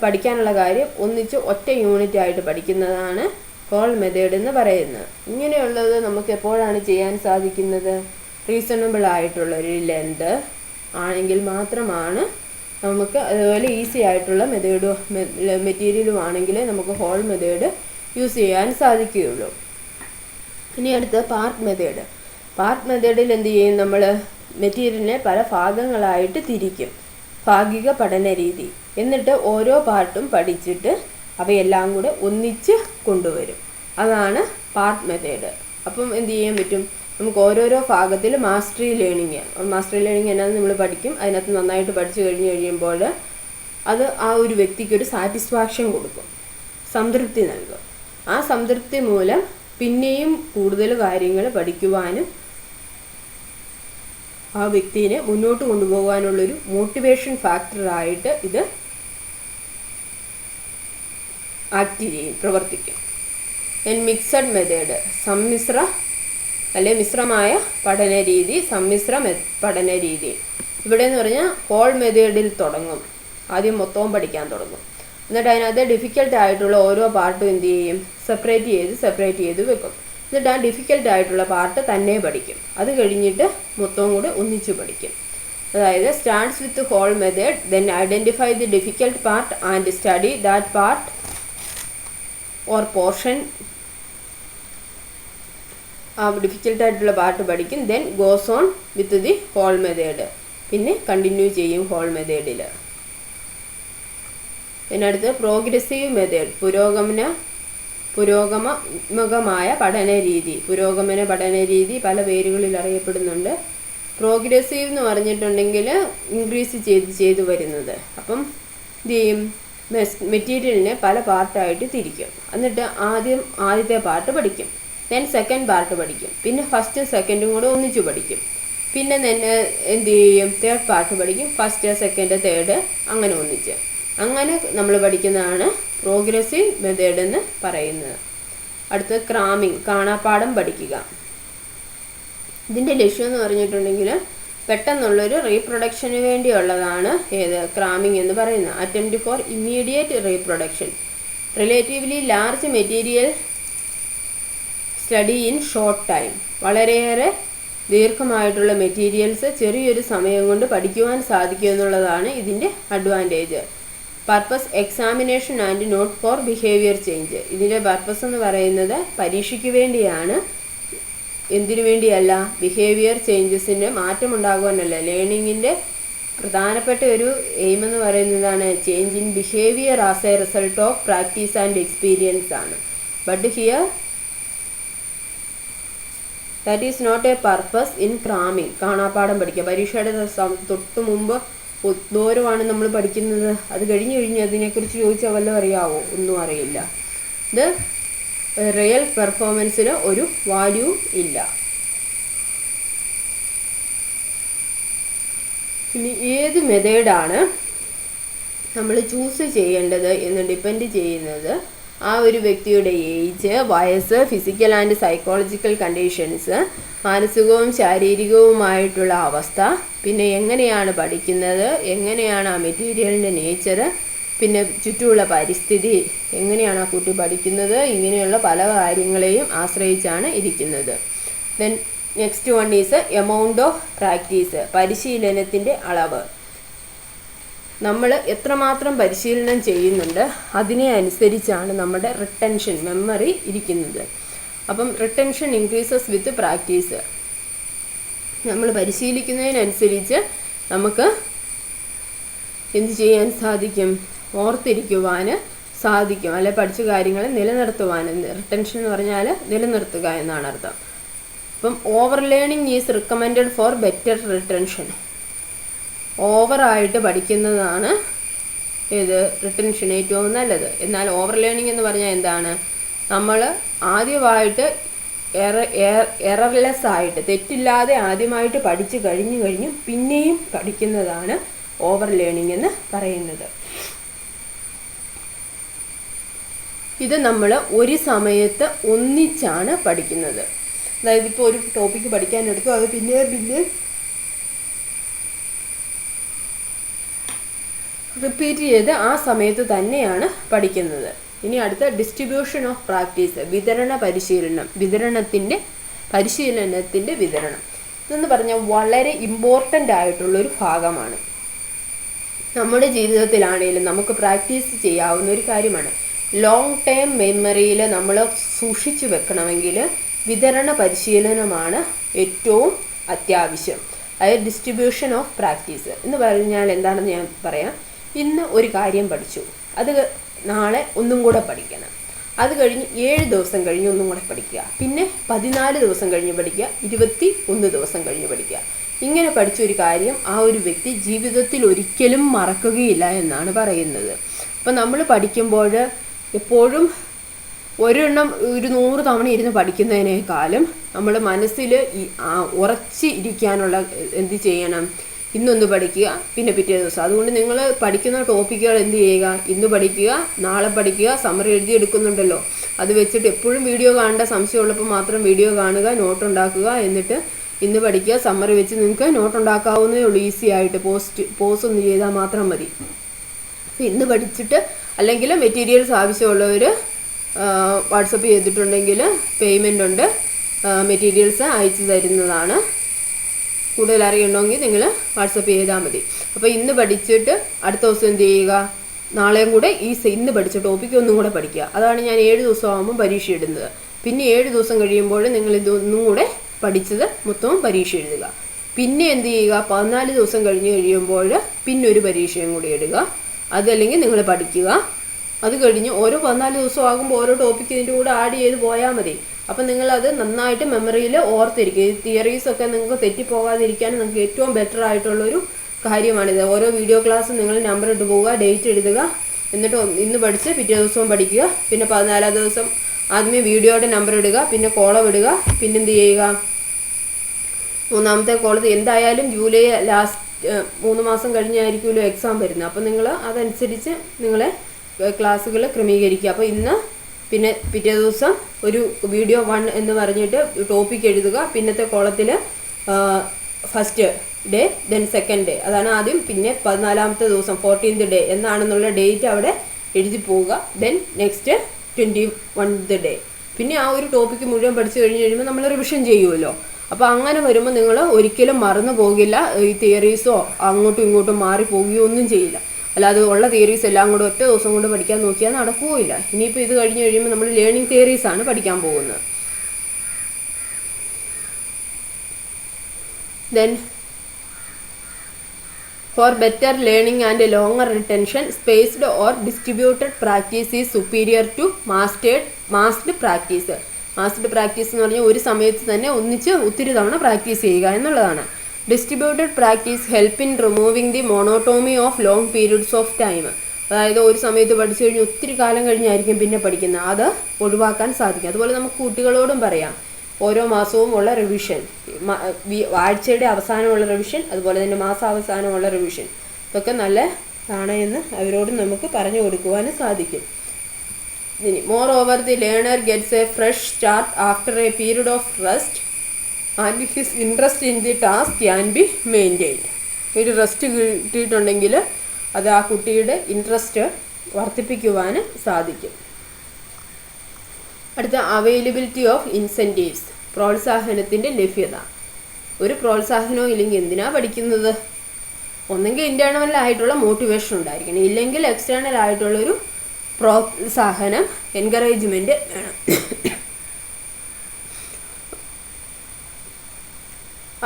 പഠിക്കാനുള്ള കാര്യം ഒന്നിച്ച് ഒറ്റ യൂണിറ്റ് ആയിട്ട് പഠിക്കുന്നതാണ് ഹോൾ മെത്തേഡ് എന്ന് പറയുന്നത്. ഇങ്ങനെയുള്ളത് നമുക്ക് എപ്പോഴാണ് ചെയ്യാൻ സാധിക്കുന്നത്? റീസണബിൾ ആയിട്ടുള്ളൊരു ലെന്ത് ആണെങ്കിൽ മാത്രമാണ് നമുക്ക്, അതുപോലെ ഈസി ആയിട്ടുള്ള മെറ്റീരിയലും ആണെങ്കിൽ നമുക്ക് ഹോൾ മെത്തേഡ് യൂസ് ചെയ്യാൻ സാധിക്കുകയുള്ളൂ. ഇനി അടുത്ത പാർട്ട് മെത്തേഡ്. പാർട്ട് മെത്തേഡിൽ എന്ത് ചെയ്യും? നമ്മൾ മെറ്റീരിയലിനെ പല ഭാഗങ്ങളായിട്ട് തിരിക്കും, ഭാഗിക പഠന രീതി. എന്നിട്ട് ഓരോ പാർട്ടും പഠിച്ചിട്ട് അവയെല്ലാം കൂടെ ഒന്നിച്ച് കൊണ്ടുവരും. അതാണ് പാർട്ട് മെത്തേഡ്. അപ്പം എന്ത് ചെയ്യാൻ പറ്റും? നമുക്ക് ഓരോരോ ഭാഗത്തിൽ മാസ്റ്ററി ലേണിങ് എന്നാന്ന് നമ്മൾ പഠിക്കും. അതിനകത്ത് നന്നായിട്ട് പഠിച്ചു കഴിയുമ്പോൾ അത് ആ ഒരു വ്യക്തിക്ക് ഒരു സാറ്റിസ്ഫാക്ഷൻ കൊടുക്കും, സംതൃപ്തി നൽകും. ആ സംതൃപ്തി മൂലം പിന്നെയും കൂടുതൽ കാര്യങ്ങൾ പഠിക്കുവാനും ആ വ്യക്തിയെ മുന്നോട്ട് കൊണ്ടുപോകാനുള്ളൊരു മോട്ടിവേഷൻ ഫാക്ടറായിട്ട് ഇത് ആക്ട് ചെയ്യും, പ്രവർത്തിക്കും. മിക്സഡ് മെത്തേഡ്, മിശ്രമായ പഠന രീതി, സമ്മിശ്ര പഠന രീതി. ഇവിടെ എന്ന് പറഞ്ഞാൽ ഹോൾ മെത്തേഡിൽ തുടങ്ങും, ആദ്യം മൊത്തവും പഠിക്കാൻ തുടങ്ങും. എന്നിട്ട് അതിനകത്ത് ഡിഫിക്കൽട്ട് ആയിട്ടുള്ള ഓരോ പാർട്ടും എന്ത് ചെയ്യും? സെപ്പറേറ്റ് ചെയ്ത് വെക്കും. എന്നിട്ട് ആ ഡിഫിക്കൽട്ട് ആയിട്ടുള്ള പാർട്ട് തന്നെ പഠിക്കും. അത് കഴിഞ്ഞിട്ട് മൊത്തവും കൂടെ ഒന്നിച്ച് പഠിക്കും. അതായത് starts with whole method, then identify the difficult part and study that part or portion. ആ ഡിഫിക്കൽട്ടായിട്ടുള്ള പാർട്ട് പഠിക്കും. Then goes on with the whole method, പിന്നെ കണ്ടിന്യൂ ചെയ്യും ഹോൾ മെത്തേഡിൽ. ഇതിനടുത്ത് പ്രോഗ്രസീവ് മെത്തേഡ്, പുരോഗമനമായ പഠന രീതി. പുരോഗമന പഠന രീതി പല പേരുകളിൽ അറിയപ്പെടുന്നുണ്ട്. പ്രോഗ്രസീവ് എന്ന് പറഞ്ഞിട്ടുണ്ടെങ്കിൽ ഇൻക്രീസ് ചെയ്ത് വരുന്നത്. അപ്പം എന്ത് ചെയ്യും? മെറ്റീരിയലിനെ പല പാർട്ടായിട്ട് തിരിക്കും. എന്നിട്ട് ആദ്യത്തെ പാർട്ട് പഠിക്കും, ദെൻ സെക്കൻഡ് പാർട്ട് പഠിക്കും, പിന്നെ ഫസ്റ്റ് സെക്കൻഡും കൂടെ ഒന്നിച്ച് പഠിക്കും. പിന്നെ തന്നെ എന്ത് ചെയ്യും? തേർഡ് പാർട്ട് പഠിക്കും, ഫസ്റ്റ് സെക്കൻഡ് തേർഡ് അങ്ങനെ ഒന്നിച്ച്. അങ്ങനെ നമ്മൾ പഠിക്കുന്നതാണ് പ്രോഗ്രസീവ് മെത്തേഡ് എന്ന് പറയുന്നത്. അടുത്ത് ക്രാമിങ്, കാണാപ്പാഠം പഠിക്കുക. ഇതിൻ്റെ ലക്ഷ്യം എന്ന് പറഞ്ഞിട്ടുണ്ടെങ്കിൽ പെട്ടെന്നുള്ളൊരു റീപ്രൊഡക്ഷന് വേണ്ടിയുള്ളതാണ് ക്രാമിങ് എന്ന് പറയുന്നത്. Attempt for immediate reproduction, relatively large material study in short time. വളരെയേറെ ദീർഘമായിട്ടുള്ള മെറ്റീരിയൽസ് ചെറിയൊരു സമയം കൊണ്ട് പഠിക്കുവാൻ സാധിക്കും എന്നുള്ളതാണ് ഇതിൻ്റെ advantage. Purpose examination and not for behaviour change. ഇതിൻ്റെ പർപ്പസ് എന്ന് പറയുന്നത് പരീക്ഷയ്ക്ക് വേണ്ടിയാണ്, എന്തിനു വേണ്ടിയല്ല? ബിഹേവിയർ ചേഞ്ചസിൻ്റെ മാറ്റമുണ്ടാകുവാനല്ല. ലേണിങ്ങിൻ്റെ പ്രധാനപ്പെട്ട ഒരു എയിം എന്ന് പറയുന്നതാണ് change in behaviour as a result of practice and experience ആണ്. But here that is not a purpose in cramming. കാണാപ്പാഠം പഠിക്കുക. പരീക്ഷയുടെ തൊട്ട് മുമ്പ് ദൂരമാണ് നമ്മൾ പഠിക്കുന്നത്. അത് കഴിഞ്ഞ് അതിനെക്കുറിച്ച് ചോദിച്ചാൽ വല്ലതും അറിയാവോ? ഒന്നും അറിയില്ല. ഇത് റിയൽ പെർഫോമൻസിന് ഒരു വാല്യൂ ഇല്ല. ഇനി ഏത് മെത്തേഡാണ് നമ്മൾ ചൂസ് ചെയ്യേണ്ടത് എന്ന് ഡിപ്പെൻഡ് ചെയ്യുന്നത് ആ ഒരു വ്യക്തിയുടെ ഏജ്, വയസ്സ്, ഫിസിക്കൽ ആൻഡ് സൈക്കോളജിക്കൽ കണ്ടീഷൻസ്, മാനസികവും ശാരീരികവുമായിട്ടുള്ള അവസ്ഥ, പിന്നെ എങ്ങനെയാണ് പഠിക്കുന്നത്, എങ്ങനെയാണ് ആ മെറ്റീരിയലിൻ്റെ നേച്ചർ, പിന്നെ ചുറ്റുമുള്ള പരിസ്ഥിതി, എങ്ങനെയാണ് ആ കുട്ടി പഠിക്കുന്നത്, ഇങ്ങനെയുള്ള പല കാര്യങ്ങളെയും ആശ്രയിച്ചാണ് ഇരിക്കുന്നത്. Then next one is amount of practice, പരിശീലനത്തിൻ്റെ അളവ്. നമ്മൾ എത്രമാത്രം പരിശീലനം ചെയ്യുന്നുണ്ട് അതിനെ അനുസരിച്ചാണ് നമ്മുടെ റിട്ടൻഷൻ, മെമ്മറി ഇരിക്കുന്നത്. അപ്പം റിട്ടൻഷൻ ഇൻക്രീസസ് വിത്ത് പ്രാക്ടീസ്. നമ്മൾ പരിശീലിക്കുന്നതിനനുസരിച്ച് നമുക്ക് എന്ത് ചെയ്യാൻ സാധിക്കും? ഓർത്തിരിക്കുവാൻ സാധിക്കും, അല്ലെ പഠിച്ച കാര്യങ്ങൾ നിലനിർത്തുവാൻ. റിട്ടൻഷൻ എന്ന് പറഞ്ഞാൽ നിലനിർത്തുക എന്നാണ് അർത്ഥം. അപ്പം over learning is recommended for better retention. ഓവറായിട്ട് പഠിക്കുന്നതാണ് ഇത് റിട്ടൻഷൻ ഏറ്റവും നല്ലത്. എന്നാൽ ഓവർ ലേണിംഗ് എന്ന് പറഞ്ഞാൽ എന്താണ്? നമ്മൾ ആദ്യമായിട്ട് എറർലെസ് ആയിട്ട്, തെറ്റില്ലാതെ ആദ്യമായിട്ട് പഠിച്ചു കഴിഞ്ഞു പിന്നെയും പഠിക്കുന്നതാണ് ഓവർ ലേണിംഗ് എന്ന് പറയുന്നത്. ഇത് നമ്മൾ ഒരു സമയത്ത് ഒന്നിച്ചാണ് പഠിക്കുന്നത്. അതായത് ഇപ്പോൾ ഒരു ടോപ്പിക്ക് പഠിക്കാനെടുത്തു, അത് പിന്നെ റിപ്പീറ്റ് ചെയ്ത് ആ സമയത്ത് തന്നെയാണ് പഠിക്കുന്നത്. ഇനി അടുത്ത ഡിസ്ട്രിബ്യൂഷൻ ഓഫ് പ്രാക്ടീസ്, വിതരണത്തിൻ്റെ വിതരണം. ഇതെന്ന് പറഞ്ഞാൽ വളരെ ഇമ്പോർട്ടൻ്റ് ആയിട്ടുള്ളൊരു ഭാഗമാണ്. നമ്മുടെ ജീവിതത്തിലാണെങ്കിലും നമുക്ക് പ്രാക്ടീസ് ചെയ്യാവുന്ന ഒരു കാര്യമാണ്. ലോങ് ടേം മെമ്മറിയിൽ നമ്മൾ സൂക്ഷിച്ചു വെക്കണമെങ്കിൽ വിതരണ പരിശീലനമാണ് ഏറ്റവും അത്യാവശ്യം. അതായത് ഡിസ്ട്രിബ്യൂഷൻ ഓഫ് പ്രാക്ടീസ് എന്ന് പറഞ്ഞാൽ എന്താണെന്ന് ഞാൻ പറയാം. ഇന്ന് ഒരു കാര്യം പഠിച്ചു, അത് നാളെ ഒന്നും കൂടെ പഠിക്കണം. അത് കഴിഞ്ഞ് 7 ദിവസം കഴിഞ്ഞ് ഒന്നും കൂടെ പഠിക്കുക, പിന്നെ 14 ദിവസം കഴിഞ്ഞ് പഠിക്കുക, 21 ദിവസം കഴിഞ്ഞ് പഠിക്കുക. ഇങ്ങനെ പഠിച്ചൊരു കാര്യം ആ ഒരു വ്യക്തി ജീവിതത്തിൽ ഒരിക്കലും മറക്കുകയില്ല എന്നാണ് പറയുന്നത്. അപ്പം നമ്മൾ പഠിക്കുമ്പോൾ എപ്പോഴും ഒരെണ്ണം ഒരു 100 തവണ ഇരുന്ന് പഠിക്കുന്നതിനേക്കാളും നമ്മൾ മനസ്സിൽ ഉറച്ച് ഇരിക്കാനുള്ള എന്ത് ചെയ്യണം? ഇന്നൊന്ന് പഠിക്കുക, പിന്നെ പിറ്റേ ദിവസം. അതുകൊണ്ട് നിങ്ങൾ പഠിക്കുന്ന ടോപ്പിക്കുകൾ എന്ത് ചെയ്യുക? ഇന്ന് പഠിക്കുക, നാളെ പഠിക്കുക. സമ്മറി എഴുതിയെടുക്കുന്നുണ്ടല്ലോ, അത് വെച്ചിട്ട് എപ്പോഴും വീഡിയോ കാണേണ്ട സംശയമുള്ളപ്പോൾ മാത്രം വീഡിയോ കാണുക, നോട്ട് ഉണ്ടാക്കുക, എന്നിട്ട് ഇന്ന് പഠിക്കുക. സമ്മറി വെച്ച് നിങ്ങൾക്ക് നോട്ട് ഉണ്ടാക്കാവുന്നതേ ഉള്ളൂ, ഈസി ആയിട്ട്. പോസ് ഒന്ന് ചെയ്താൽ മാത്രം മതി. ഇന്ന് പഠിച്ചിട്ട് അല്ലെങ്കിൽ മെറ്റീരിയൽസ് ആവശ്യമുള്ളവർ വാട്സപ്പ് ചെയ്തിട്ടുണ്ടെങ്കിൽ പേയ്മെൻ്റ് ഉണ്ട്, മെറ്റീരിയൽസ് അയച്ചു തരുന്നതാണ്. കൂടുതൽ അറിയണമെങ്കിൽ നിങ്ങൾ വാട്സപ്പ് ചെയ്താൽ മതി. അപ്പോൾ ഇന്ന് പഠിച്ചിട്ട് അടുത്ത ദിവസം എന്ത് ചെയ്യുക? നാളെയും കൂടെ ഇന്ന് പഠിച്ച ടോപ്പിക്ക് ഒന്നും കൂടെ പഠിക്കുക. അതാണ് ഞാൻ 7 ദിവസം ആകുമ്പോൾ പരീക്ഷ ഇടുന്നത്. പിന്നെ 7 ദിവസം കഴിയുമ്പോൾ നിങ്ങൾ ഇതൊന്നും കൂടെ പഠിച്ചത് മൊത്തവും പരീക്ഷ എഴുതുക. പിന്നെ എന്ത് ചെയ്യുക? 14 ദിവസം കഴിയുമ്പോൾ പിന്നെ ഒരു പരീക്ഷയും കൂടി ഇടുക. അതല്ലെങ്കിൽ നിങ്ങൾ പഠിക്കുക. അത് കഴിഞ്ഞ് ഓരോ 14 ദിവസം ആകുമ്പോൾ ഓരോ ടോപ്പിക്ക് ഇതിൻ്റെ കൂടെ ആഡ് ചെയ്ത് പോയാൽ മതി. അപ്പം നിങ്ങളത് നന്നായിട്ട് മെമ്മറിയിൽ ഓർത്തിരിക്കുക. ഈ തിയറീസൊക്കെ നിങ്ങൾക്ക് തെറ്റിപ്പോകാതിരിക്കാൻ നിങ്ങൾക്ക് ഏറ്റവും ബെറ്റർ ആയിട്ടുള്ളൊരു കാര്യമാണിത്. ഓരോ വീഡിയോ ക്ലാസ് നിങ്ങൾ നമ്പർ ഇട്ട് പോവുക, ഡേറ്റ് എഴുതുക, എന്നിട്ട് ഇന്ന് പഠിച്ച് പിറ്റേ ദിവസവും പഠിക്കുക. പിന്നെ 14 ദിവസം ആദ്യമേ വീഡിയോയുടെ നമ്പർ ഇടുക, പിന്നെ കോളം ഇടുക, പിന്നെന്ത് ചെയ്യുക? 3ാമത്തെ കോളത്തിൽ എന്തായാലും ജൂലൈ ലാസ്റ്റ് 3 മാസം കഴിഞ്ഞായിരിക്കുമല്ലോ എക്സാം വരുന്നത്. അപ്പം നിങ്ങൾ അതനുസരിച്ച് നിങ്ങളെ ക്ലാസ്സുകൾ ക്രമീകരിക്കുക. അപ്പോൾ ഇന്ന് പിന്നെ പിറ്റേ ദിവസം ഒരു വീഡിയോ 1 എന്ന് പറഞ്ഞിട്ട് ടോപ്പിക്ക് എഴുതുക. പിന്നത്തെ കോളത്തിൽ first day, then second day, അതാണ് ആദ്യം. പിന്നെ 14ാമത്തെ ദിവസം 14th ഡേ എന്നാണെന്നുള്ള ഡേറ്റ് അവിടെ എഴുതി പോവുക. Then next 21th day. പിന്നെ ആ ഒരു ടോപ്പിക്ക് മുഴുവൻ പഠിച്ചു കഴിയുമ്പോൾ നമ്മൾ റിവിഷൻ ചെയ്യുമല്ലോ. അപ്പോൾ അങ്ങനെ വരുമ്പോൾ നിങ്ങൾ ഒരിക്കലും മറന്നു പോകില്ല. ഈ തിയറീസോ അങ്ങോട്ടും ഇങ്ങോട്ടും മാറിപ്പോവുകയോ ഒന്നും ചെയ്യില്ല. അല്ലാതെ ഉള്ള തിയറീസ് എല്ലാം കൂടെ ഒറ്റ ദിവസം കൊണ്ട് പഠിക്കാൻ നോക്കിയാൽ നടക്കുകയില്ല. ഇനിയിപ്പോൾ ഇത് കഴിഞ്ഞ് കഴിയുമ്പോൾ നമ്മൾ ലേണിംഗ് തിയറീസാണ് പഠിക്കാൻ പോകുന്നത്. Then for better learning and longer retention, spaced or distributed practice is superior to massed practice. Massed practice എന്ന് പറഞ്ഞാൽ ഒരു സമയത്ത് തന്നെ ഒന്നിച്ച് ഒത്തിരി തവണ പ്രാക്ടീസ് ചെയ്യുക എന്നുള്ളതാണ്. Distributed practice help in removing the monotony of long periods of time. അതായത് ഒരു സമയത്ത് പഠിച്ചു കഴിഞ്ഞ് ഒത്തിരി കാലം കഴിഞ്ഞായിരിക്കും പിന്നെ പഠിക്കുന്നത്, അത് ഒഴിവാക്കാൻ സാധിക്കും. അതുപോലെ നമുക്ക് കുട്ടികളോടും പറയാം, ഓരോ മാസവും ഉള്ള റിവിഷൻ, ആഴ്ചയുടെ അവസാനമുള്ള റിവിഷൻ, അതുപോലെ തന്നെ മാസാവസാനമുള്ള റിവിഷൻ, ഇതൊക്കെ നല്ലതാണ് എന്ന് അവരോടും നമുക്ക് പറഞ്ഞു കൊടുക്കുവാനും സാധിക്കും. ഇനി more over the learner gets A fresh start after A period of rest and his interest in the task can be maintained. ഒരു റെസ്റ്റ് കിട്ടിയിട്ടുണ്ടെങ്കിൽ അത് ആ കുട്ടിയുടെ ഇൻട്രസ്റ്റ് വർദ്ധിപ്പിക്കുവാൻ സാധിക്കും. അടുത്ത അവൈലബിലിറ്റി ഓഫ് ഇൻസെൻറ്റീവ്സ്, പ്രോത്സാഹനത്തിൻ്റെ ലഭ്യത. ഒരു പ്രോത്സാഹനവും ഇല്ലെങ്കിൽ എന്തിനാ പഠിക്കുന്നത്? ഒന്നെങ്കിൽ ഇൻറ്റേർണൽ ആയിട്ടുള്ള മോട്ടിവേഷൻ ഉണ്ടായിരിക്കണം, ഇല്ലെങ്കിൽ എക്സ്റ്റേണൽ ആയിട്ടുള്ളൊരു പ്രോത്സാഹനം, എൻകറേജ്മെൻറ്റ് വേണം.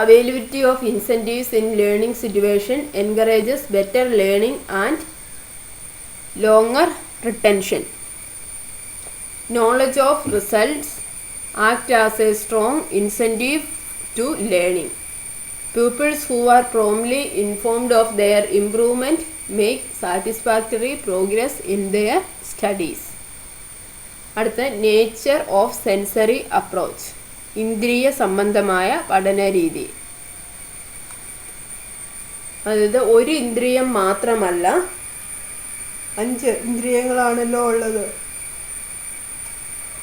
Availability of incentives in learning situation encourages better learning and longer retention. Knowledge of results act as a strong incentive to learning. Pupils who are promptly informed of their improvement make satisfactory progress in their studies. അടുത്ത നേച്ചർ ഓഫ് സെൻസറി അപ്രോച്ച്, ഇന്ദ്രിയ സംബന്ധമായ പഠന രീതി. അതായത് ഒരു ഇന്ദ്രിയം മാത്രമല്ല, 5 ഇന്ദ്രിയങ്ങളാണല്ലോ ഉള്ളത്,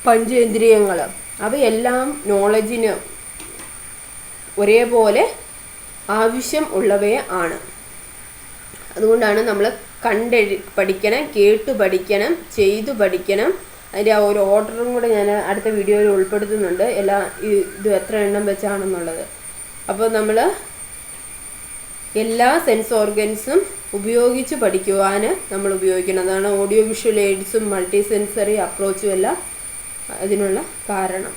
പഞ്ചേന്ദ്രിയങ്ങൾ. അവയെല്ലാം നോളജിന് ഒരേപോലെ ആവശ്യം ഉള്ളവയെ ആണ്. അതുകൊണ്ടാണ് നമ്മൾ പഠിക്കണം, കേട്ടു പഠിക്കണം, ചെയ്തു പഠിക്കണം. അതിൻ്റെ ആ ഒരു ഓർഡറും കൂടെ ഞാൻ അടുത്ത വീഡിയോയിൽ ഉൾപ്പെടുത്തുന്നുണ്ട്, ഇത് എത്ര എണ്ണം വെച്ചാണെന്നുള്ളത്. അപ്പോൾ നമ്മൾ എല്ലാ സെൻസ് ഓർഗൻസും ഉപയോഗിച്ച് പഠിക്കുവാൻ നമ്മൾ ഉപയോഗിക്കുന്നതാണ്. ഓഡിയോ വിഷ്വൽ എയ്ഡ്സും മൾട്ടി സെൻസറി അപ്രോച്ചും എല്ലാം അതിനുള്ള കാരണം.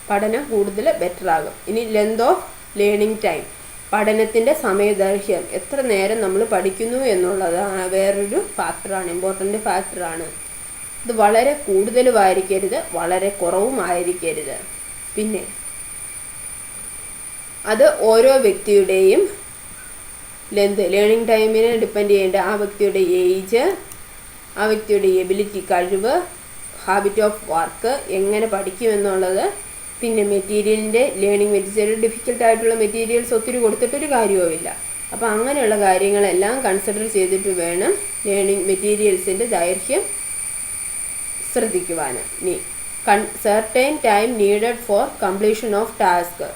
പഠനം കൂടുതൽ ബെറ്റർ ആകും. ഇനി ലെങ്ത് ഓഫ് ലേണിംഗ് ടൈം, പഠനത്തിൻ്റെ സമയദൈർഘ്യം, എത്ര നേരം നമ്മൾ പഠിക്കുന്നു എന്നുള്ളത് വേറൊരു ഫാക്ടറാണ്, ഇമ്പോർട്ടൻ്റ് ഫാക്ടറാണ്. ഇത് വളരെ കൂടുതലുമായിരിക്കരുത്, വളരെ കുറവുമായിരിക്കരുത്. പിന്നെ അത് ഓരോ വ്യക്തിയുടെയും ലേണിംഗ് ടൈമിനെ ഡിപ്പെൻഡ് ചെയ്യേണ്ട ആ വ്യക്തിയുടെ ഏജ്, ആ വ്യക്തിയുടെ എബിലിറ്റി, കഴിവ്, ഹാബിറ്റ് ഓഫ് വർക്ക്, എങ്ങനെ പഠിക്കുമെന്നുള്ളത്. പിന്നെ മെറ്റീരിയലിൻ്റെ ലേണിംഗ് മെറ്റീരിയൽ, ഡിഫിക്കൽട്ടായിട്ടുള്ള മെറ്റീരിയൽസ് ഒത്തിരി കൊടുത്തിട്ടൊരു കാര്യവുമില്ല. അപ്പോൾ അങ്ങനെയുള്ള കാര്യങ്ങളെല്ലാം കൺസിഡർ ചെയ്തിട്ട് വേണം ലേണിംഗ് മെറ്റീരിയൽസിൻ്റെ ദൈർഘ്യം ശ്രദ്ധിക്കുവാൻ. ഇനി certain time needed for completion of task,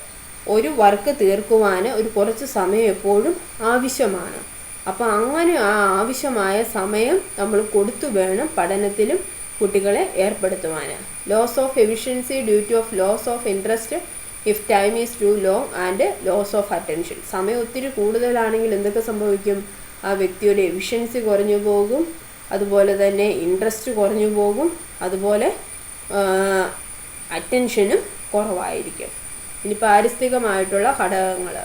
ഒരു വർക്ക് തീർക്കുവാൻ ഒരു കുറച്ച് സമയം എപ്പോഴും ആവശ്യമാണ്. അപ്പോൾ അങ്ങനെ ആ ആവശ്യമായ സമയം നമ്മൾ കൊടുത്തു വേണം പഠനത്തിലും കുട്ടികളെ ഏർപ്പെടുത്തുവാൻ. Loss of efficiency due to of loss of interest if time is too long and loss of attention. സമയം ഒത്തിരി കൂടുതലാണെങ്കിൽ എന്തൊക്കെ സംഭവിക്കും? ആ വ്യക്തിയുടെ എഫിഷ്യൻസി കുറഞ്ഞു പോകും, അതുപോലെ തന്നെ ഇൻട്രസ്റ്റ് കുറഞ്ഞു പോകും, അതുപോലെ അറ്റൻഷനും കുറവായിരിക്കും. ഇനി പാരിസ്ഥിതികമായിട്ടുള്ള ഘടകങ്ങൾ,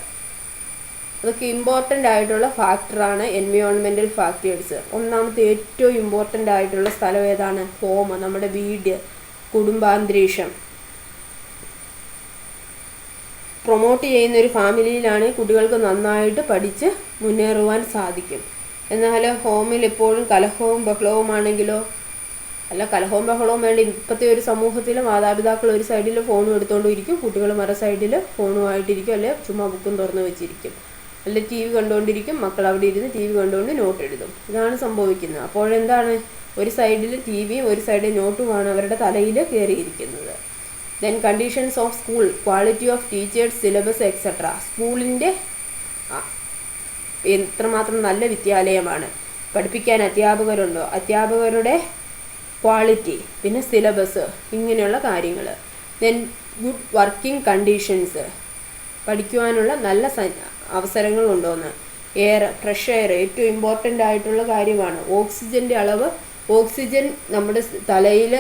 അതൊക്കെ ഇമ്പോർട്ടൻ്റ് ആയിട്ടുള്ള ഫാക്ടറാണ് എൻവയോൺമെൻറ്റൽ ഫാക്ടേഴ്സ്. ഒന്നാമത്തെ ഏറ്റവും ഇമ്പോർട്ടൻ്റ് ആയിട്ടുള്ള സ്ഥലം ഏതാണ്? ഹോം, നമ്മുടെ വീട്, കുടുംബാന്തരീക്ഷം. പ്രൊമോട്ട് ചെയ്യുന്ന ഒരു ഫാമിലിയിലാണ് കുട്ടികൾക്ക് നന്നായിട്ട് പഠിച്ച് മുന്നേറുവാൻ സാധിക്കും. എന്നാൽ ഹോമിൽ എപ്പോഴും കലഹവും ബഹളവുമാണെങ്കിലോ, അല്ല കലഹവും ബഹളവും വേണ്ട, ഇപ്പോഴത്തെ ഒരു സമൂഹത്തിൽ മാതാപിതാക്കൾ ഒരു സൈഡിൽ ഫോണും എടുത്തുകൊണ്ട് ഇരിക്കും, കുട്ടികൾ മറു സൈഡിൽ ഫോണുമായിട്ടിരിക്കും, അല്ലെ ചുമ്മാ ബുക്കും തുറന്ന് വെച്ചിരിക്കും, അല്ലെ ടി വി കണ്ടുകൊണ്ടിരിക്കും, മക്കൾ അവിടെ ഇരുന്ന് ടി വി കണ്ടുകൊണ്ട് നോട്ട് എഴുതും. ഇതാണ് സംഭവിക്കുന്നത്. അപ്പോഴെന്താണ്? ഒരു സൈഡിൽ ടി വിയും ഒരു സൈഡിൽ നോട്ടുമാണ് അവരുടെ തലയിൽ കയറിയിരിക്കുന്നത്. Then conditions of school, quality of teachers, syllabus etcetera. സ്കൂളിൻ്റെ എത്രമാത്രം നല്ല വിദ്യാലയമാണ്, പഠിപ്പിക്കാൻ അധ്യാപകരുണ്ടോ, അധ്യാപകരുടെ ക്വാളിറ്റി, പിന്നെ സിലബസ്, ഇങ്ങനെയുള്ള കാര്യങ്ങൾ. ദെൻ ഗുഡ് വർക്കിംഗ് കണ്ടീഷൻസ്, പഠിക്കുവാനുള്ള നല്ല അവസരങ്ങളുണ്ടോയെന്ന്. എയർ, ഫ്രഷ് എയർ ഏറ്റവും ഇമ്പോർട്ടൻ്റ് ആയിട്ടുള്ള കാര്യമാണ്. ഓക്സിജൻ്റെ അളവ്, ഓക്സിജൻ നമ്മുടെ തലയിൽ,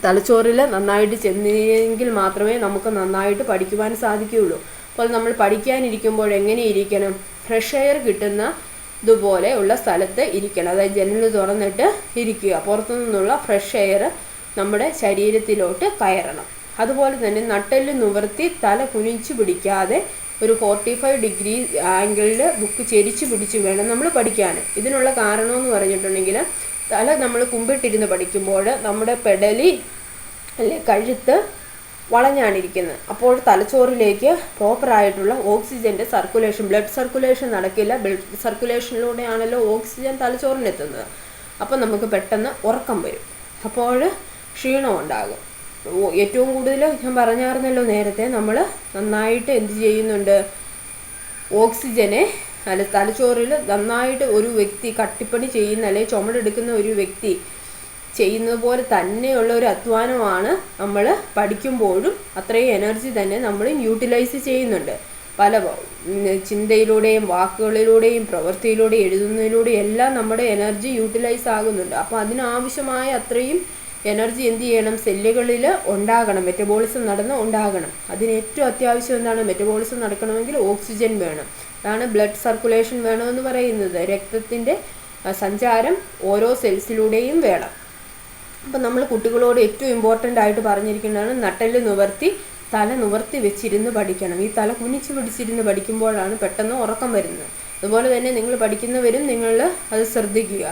തലച്ചോറിൽ നന്നായിട്ട് ചെന്നെങ്കിൽ മാത്രമേ നമുക്ക് നന്നായിട്ട് പഠിക്കുവാൻ സാധിക്കുകയുള്ളൂ. അപ്പോൾ നമ്മൾ പഠിക്കാനിരിക്കുമ്പോൾ എങ്ങനെ ഇരിക്കണം? ഫ്രഷ് എയർ കിട്ടുന്ന ഇതുപോലെ ഉള്ള സ്ഥലത്ത് ഇരിക്കണം. അതായത് ജനൽ തുറന്നിട്ട് ഇരിക്കുക, പുറത്തു നിന്നുള്ള ഫ്രഷ് എയർ നമ്മുടെ ശരീരത്തിലോട്ട് കയറണം. അതുപോലെ തന്നെ നട്ടെല്ല് നിവർത്തി തല കുനിച്ചു പിടിക്കാതെ ഒരു 45 ഡിഗ്രി ആംഗിളിൽ ബുക്ക് ചെരിച്ച് പിടിച്ച് വേണം നമ്മൾ പഠിക്കാൻ. ഇതിനുള്ള കാരണമെന്ന് പറഞ്ഞിട്ടുണ്ടെങ്കിൽ, തല നമ്മൾ കുമ്പിട്ടിരുന്ന് പഠിക്കുമ്പോൾ നമ്മുടെ പെടലി അല്ലെ കഴുത്ത് വളഞ്ഞാണിരിക്കുന്നത്. അപ്പോൾ തലച്ചോറിലേക്ക് പ്രോപ്പറായിട്ടുള്ള ഓക്സിജൻ്റെ സർക്കുലേഷൻ, ബ്ലഡ് സർക്കുലേഷൻ നടക്കില്ല. ബ്ലഡ് സർക്കുലേഷനിലൂടെയാണല്ലോ ഓക്സിജൻ തലച്ചോറിനെത്തുന്നത്. അപ്പോൾ നമുക്ക് പെട്ടെന്ന് ഉറക്കം വരും, അപ്പോൾ ക്ഷീണം ഉണ്ടാകും. ഏറ്റവും കൂടുതൽ ഞാൻ പറഞ്ഞായിരുന്നല്ലോ നേരത്തെ, നമ്മൾ നന്നായിട്ട് എന്ത് ചെയ്യുന്നുണ്ട്? ഓക്സിജനെ തലച്ചോറിൽ നന്നായിട്ട് ഒരു വ്യക്തി കട്ടിപ്പണി ചെയ്യുന്ന, അല്ലെങ്കിൽ ചുമടെടുക്കുന്ന ഒരു വ്യക്തി ചെയ്യുന്നത് പോലെ തന്നെയുള്ള ഒരു അധ്വാനമാണ് നമ്മൾ പഠിക്കുമ്പോഴും. അത്രയും എനർജി തന്നെ നമ്മൾ യൂട്ടിലൈസ് ചെയ്യുന്നുണ്ട്. പല ചിന്തയിലൂടെയും വാക്കുകളിലൂടെയും പ്രവൃത്തിയിലൂടെയും എഴുതുന്നതിലൂടെയും എല്ലാം നമ്മുടെ എനർജി യൂട്ടിലൈസ് ആകുന്നുണ്ട്. അപ്പോൾ അതിനാവശ്യമായ അത്രയും എനർജി എന്ത് ചെയ്യണം? സെല്ലുകളിൽ ഉണ്ടാകണം, മെറ്റബോളിസം നടന്ന് ഉണ്ടാകണം. അതിന് ഏറ്റവും അത്യാവശ്യം എന്താണ്? മെറ്റബോളിസം നടക്കണമെങ്കിൽ ഓക്സിജൻ വേണം. അതാണ് ബ്ലഡ് സർക്കുലേഷൻ വേണമെന്ന് പറയുന്നത്. രക്തത്തിൻ്റെ സഞ്ചാരം ഓരോ സെൽസിലൂടെയും വേണം. അപ്പം നമ്മൾ കുട്ടികളോട് ഏറ്റവും ഇമ്പോർട്ടൻ്റ് ആയിട്ട് പറഞ്ഞിരിക്കുന്നതാണ് നട്ടെല്ല് നിവർത്തി തല നിവർത്തി വെച്ചിരുന്ന് പഠിക്കണം. ഈ തല കുനിച്ച് പിടിച്ചിരുന്ന് പഠിക്കുമ്പോഴാണ് പെട്ടെന്ന് ഉറക്കം വരുന്നത്. അതുപോലെ തന്നെ നിങ്ങൾ പഠിക്കുന്നവരും നിങ്ങൾ അത് ശ്രദ്ധിക്കുക.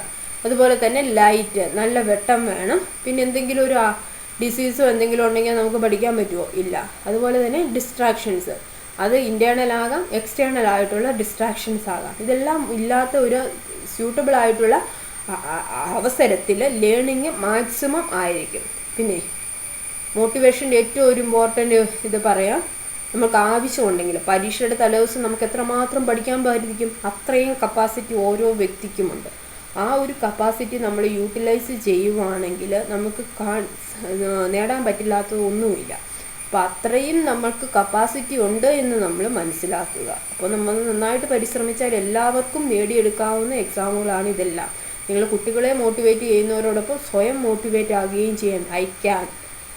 അതുപോലെ തന്നെ ലൈറ്റ്, നല്ല വെട്ടം വേണം. പിന്നെ എന്തെങ്കിലും ഒരു ഡിസീസോ എന്തെങ്കിലും ഉണ്ടെങ്കിൽ നമുക്ക് പഠിക്കാൻ പറ്റുമോ? ഇല്ല. അതുപോലെ തന്നെ ഡിസ്ട്രാക്ഷൻസ്, അത് ഇൻറ്റേർണൽ ആകാം, എക്സ്റ്റേണൽ ആയിട്ടുള്ള ഡിസ്ട്രാക്ഷൻസ് ആകാം. ഇതെല്ലാം ഇല്ലാത്ത ഒരു സ്യൂട്ടബിൾ ആയിട്ടുള്ള അവസരത്തിൽ ലേണിങ് മാക്സിമം ആയിരിക്കും. പിന്നെ മോട്ടിവേഷൻ്റെ ഏറ്റവും ഒരു ഇമ്പോർട്ടൻ്റ് ഇത് പറയാം, നമുക്ക് ആവശ്യമുണ്ടെങ്കിൽ പരീക്ഷയുടെ തലേദിവസം നമുക്ക് എത്രമാത്രം പഠിക്കാൻ സാധിക്കും, അത്രയും കപ്പാസിറ്റി ഓരോ വ്യക്തിക്കുമുണ്ട്. ആ ഒരു കപ്പാസിറ്റി നമ്മൾ യൂട്ടിലൈസ് ചെയ്യുവാണെങ്കിൽ നമുക്ക് നേടാൻ പറ്റില്ലാത്തതൊന്നുമില്ല. അപ്പോൾ അത്രയും നമുക്ക് കപ്പാസിറ്റി ഉണ്ട് എന്ന് നമ്മൾ മനസ്സിലാക്കുക. അപ്പോൾ നമ്മൾ നന്നായിട്ട് പരിശ്രമിച്ചാൽ എല്ലാവർക്കും നേടിയെടുക്കാവുന്ന എക്സാമുകളാണ് ഇതെല്ലാം. നിങ്ങൾ കുട്ടികളെ മോട്ടിവേറ്റ് ചെയ്യുന്നവരോടൊപ്പം സ്വയം മോട്ടിവേറ്റ് ആകുകയും ചെയ്യാൻ, ഐ ക്യാൻ,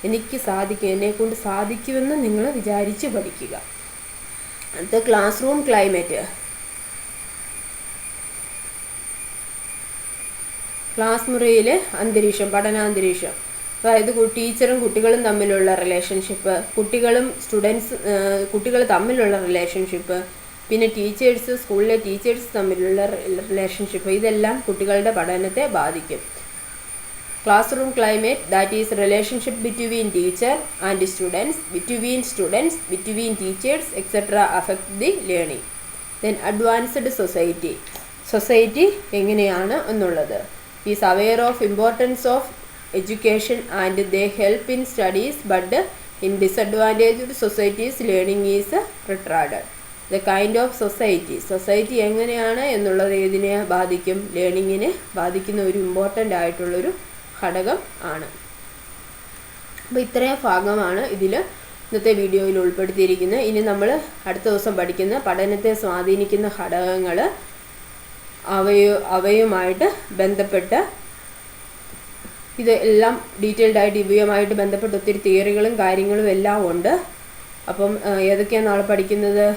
എനിക്ക് സാധിക്കും, എന്നെക്കൊണ്ട് സാധിക്കുമെന്ന് നിങ്ങൾ വിചാരിച്ച് പഠിക്കുക. അടുത്ത ക്ലാസ് റൂം ക്ലൈമറ്റ്. ക്ലാസ് മുറിയിലെ അന്തരീക്ഷം, പഠനാന്തരീക്ഷം, അതായത് ടീച്ചറും കുട്ടികളും തമ്മിലുള്ള റിലേഷൻഷിപ്പ്, കുട്ടികൾ തമ്മിലുള്ള റിലേഷൻഷിപ്പ്, പിന്നെ സ്കൂളിലെ ടീച്ചേഴ്സ് തമ്മിലുള്ള റിലേഷൻഷിപ്പ്, ഇതെല്ലാം കുട്ടികളുടെ പഠനത്തെ ബാധിക്കും. Class room climate, that is relationship between teacher and students, between teachers etcetera affect the learning. Then advanced society എങ്ങനെയാണ് എന്നുള്ളത്. Is aware of importance of education and they help in studies, but in disadvantaged societies learning is retarded. The kind of society എങ്ങനെയാണ് എന്നുള്ളത് ഏതിനെ ബാധിക്കും? ലേണിങ്ങിനെ ബാധിക്കുന്ന ഒരു ഇമ്പോർട്ടൻ്റ് ആയിട്ടുള്ളൊരു ഘടകം ആണ്. അപ്പോൾ ഇത്രയും ഭാഗമാണ് ഇന്നത്തെ വീഡിയോയിൽ ഉൾപ്പെടുത്തിയിരിക്കുന്നത്. ഇനി നമ്മൾ അടുത്ത ദിവസം പഠിക്കുന്ന പഠനത്തെ സ്വാധീനിക്കുന്ന ഘടകങ്ങൾ, അവയുമായിട്ട് ബന്ധപ്പെട്ട് ഇത് എല്ലാം ഡീറ്റെയിൽഡ് ആയിട്ട് ഇവയുമായിട്ട് ബന്ധപ്പെട്ട് ഒത്തിരി തിയറികളും കാര്യങ്ങളും എല്ലാം ഉണ്ട്. അപ്പം ഏതൊക്കെയാണ് നാളെ പഠിക്കുന്നത്?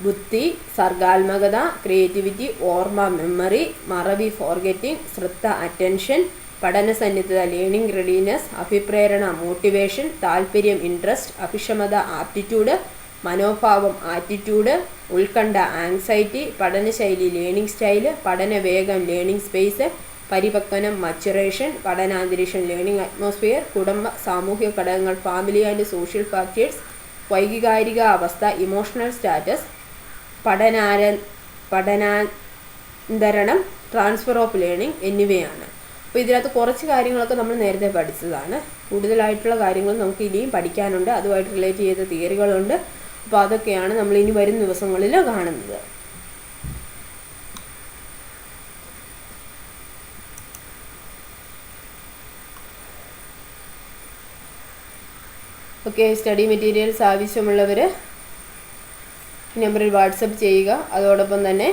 ബുദ്ധി, സർഗാത്മകത, ക്രിയേറ്റിവിറ്റി, ഓർമ്മ മെമ്മറി, മറവി ഫോർഗെറ്റിംഗ്, ശ്രദ്ധ അറ്റൻഷൻ, പഠനസന്നദ്ധത ലേണിംഗ് റെഡിനെസ്, അഭിപ്രേരണ മോട്ടിവേഷൻ, താല്പര്യം ഇൻട്രസ്റ്റ്, അഭിക്ഷമത ആപ്റ്റിറ്റ്യൂഡ്, മനോഭാവം ആറ്റിറ്റ്യൂഡ്, ഉത്കണ്ഠ ആങ്സൈറ്റി, പഠനശൈലി ലേണിംഗ് സ്റ്റൈല്, പഠനവേഗം ലേണിംഗ് സ്പേസ്, പരിപക്വനം മച്ചുറേഷൻ, പഠനാന്തരീക്ഷം ലേണിംഗ് അറ്റ്മോസ്ഫിയർ, കുടുംബ സാമൂഹിക ഘടകങ്ങൾ ഫാമിലി ആൻഡ് സോഷ്യൽ ഫാക്ടേഴ്സ്, വൈകാരിക അവസ്ഥ ഇമോഷണൽ സ്റ്റാറ്റസ്, പഠനാന്തരണം ട്രാൻസ്ഫർ ഓഫ് ലേണിംഗ് എന്നിവയാണ്. അപ്പോൾ ഇതിനകത്ത് കുറച്ച് കാര്യങ്ങളൊക്കെ നമ്മൾ നേരത്തെ പഠിച്ചതാണ്. കൂടുതലായിട്ടുള്ള കാര്യങ്ങൾ നമുക്ക് ഇനിയും പഠിക്കാനുണ്ട്. അതുമായിട്ട് റിലേറ്റ് ചെയ്ത തിയറികളുണ്ട്. അപ്പോൾ അതൊക്കെയാണ് നമ്മൾ ഇനി വരും ദിവസങ്ങളിൽ കാണുന്നത്. ഓക്കെ, സ്റ്റഡി മെറ്റീരിയൽസ് ആവശ്യമുള്ളവർ നമ്പറിൽ വാട്സപ്പ് ചെയ്യുക. അതോടൊപ്പം തന്നെ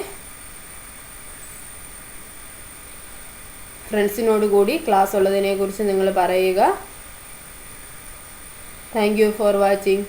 ഫ്രണ്ട്സിനോട് കൂടി ക്ലാസ് ഉള്ളതിനെക്കുറിച്ച് നിങ്ങൾ പറയുക. Thank you for watching.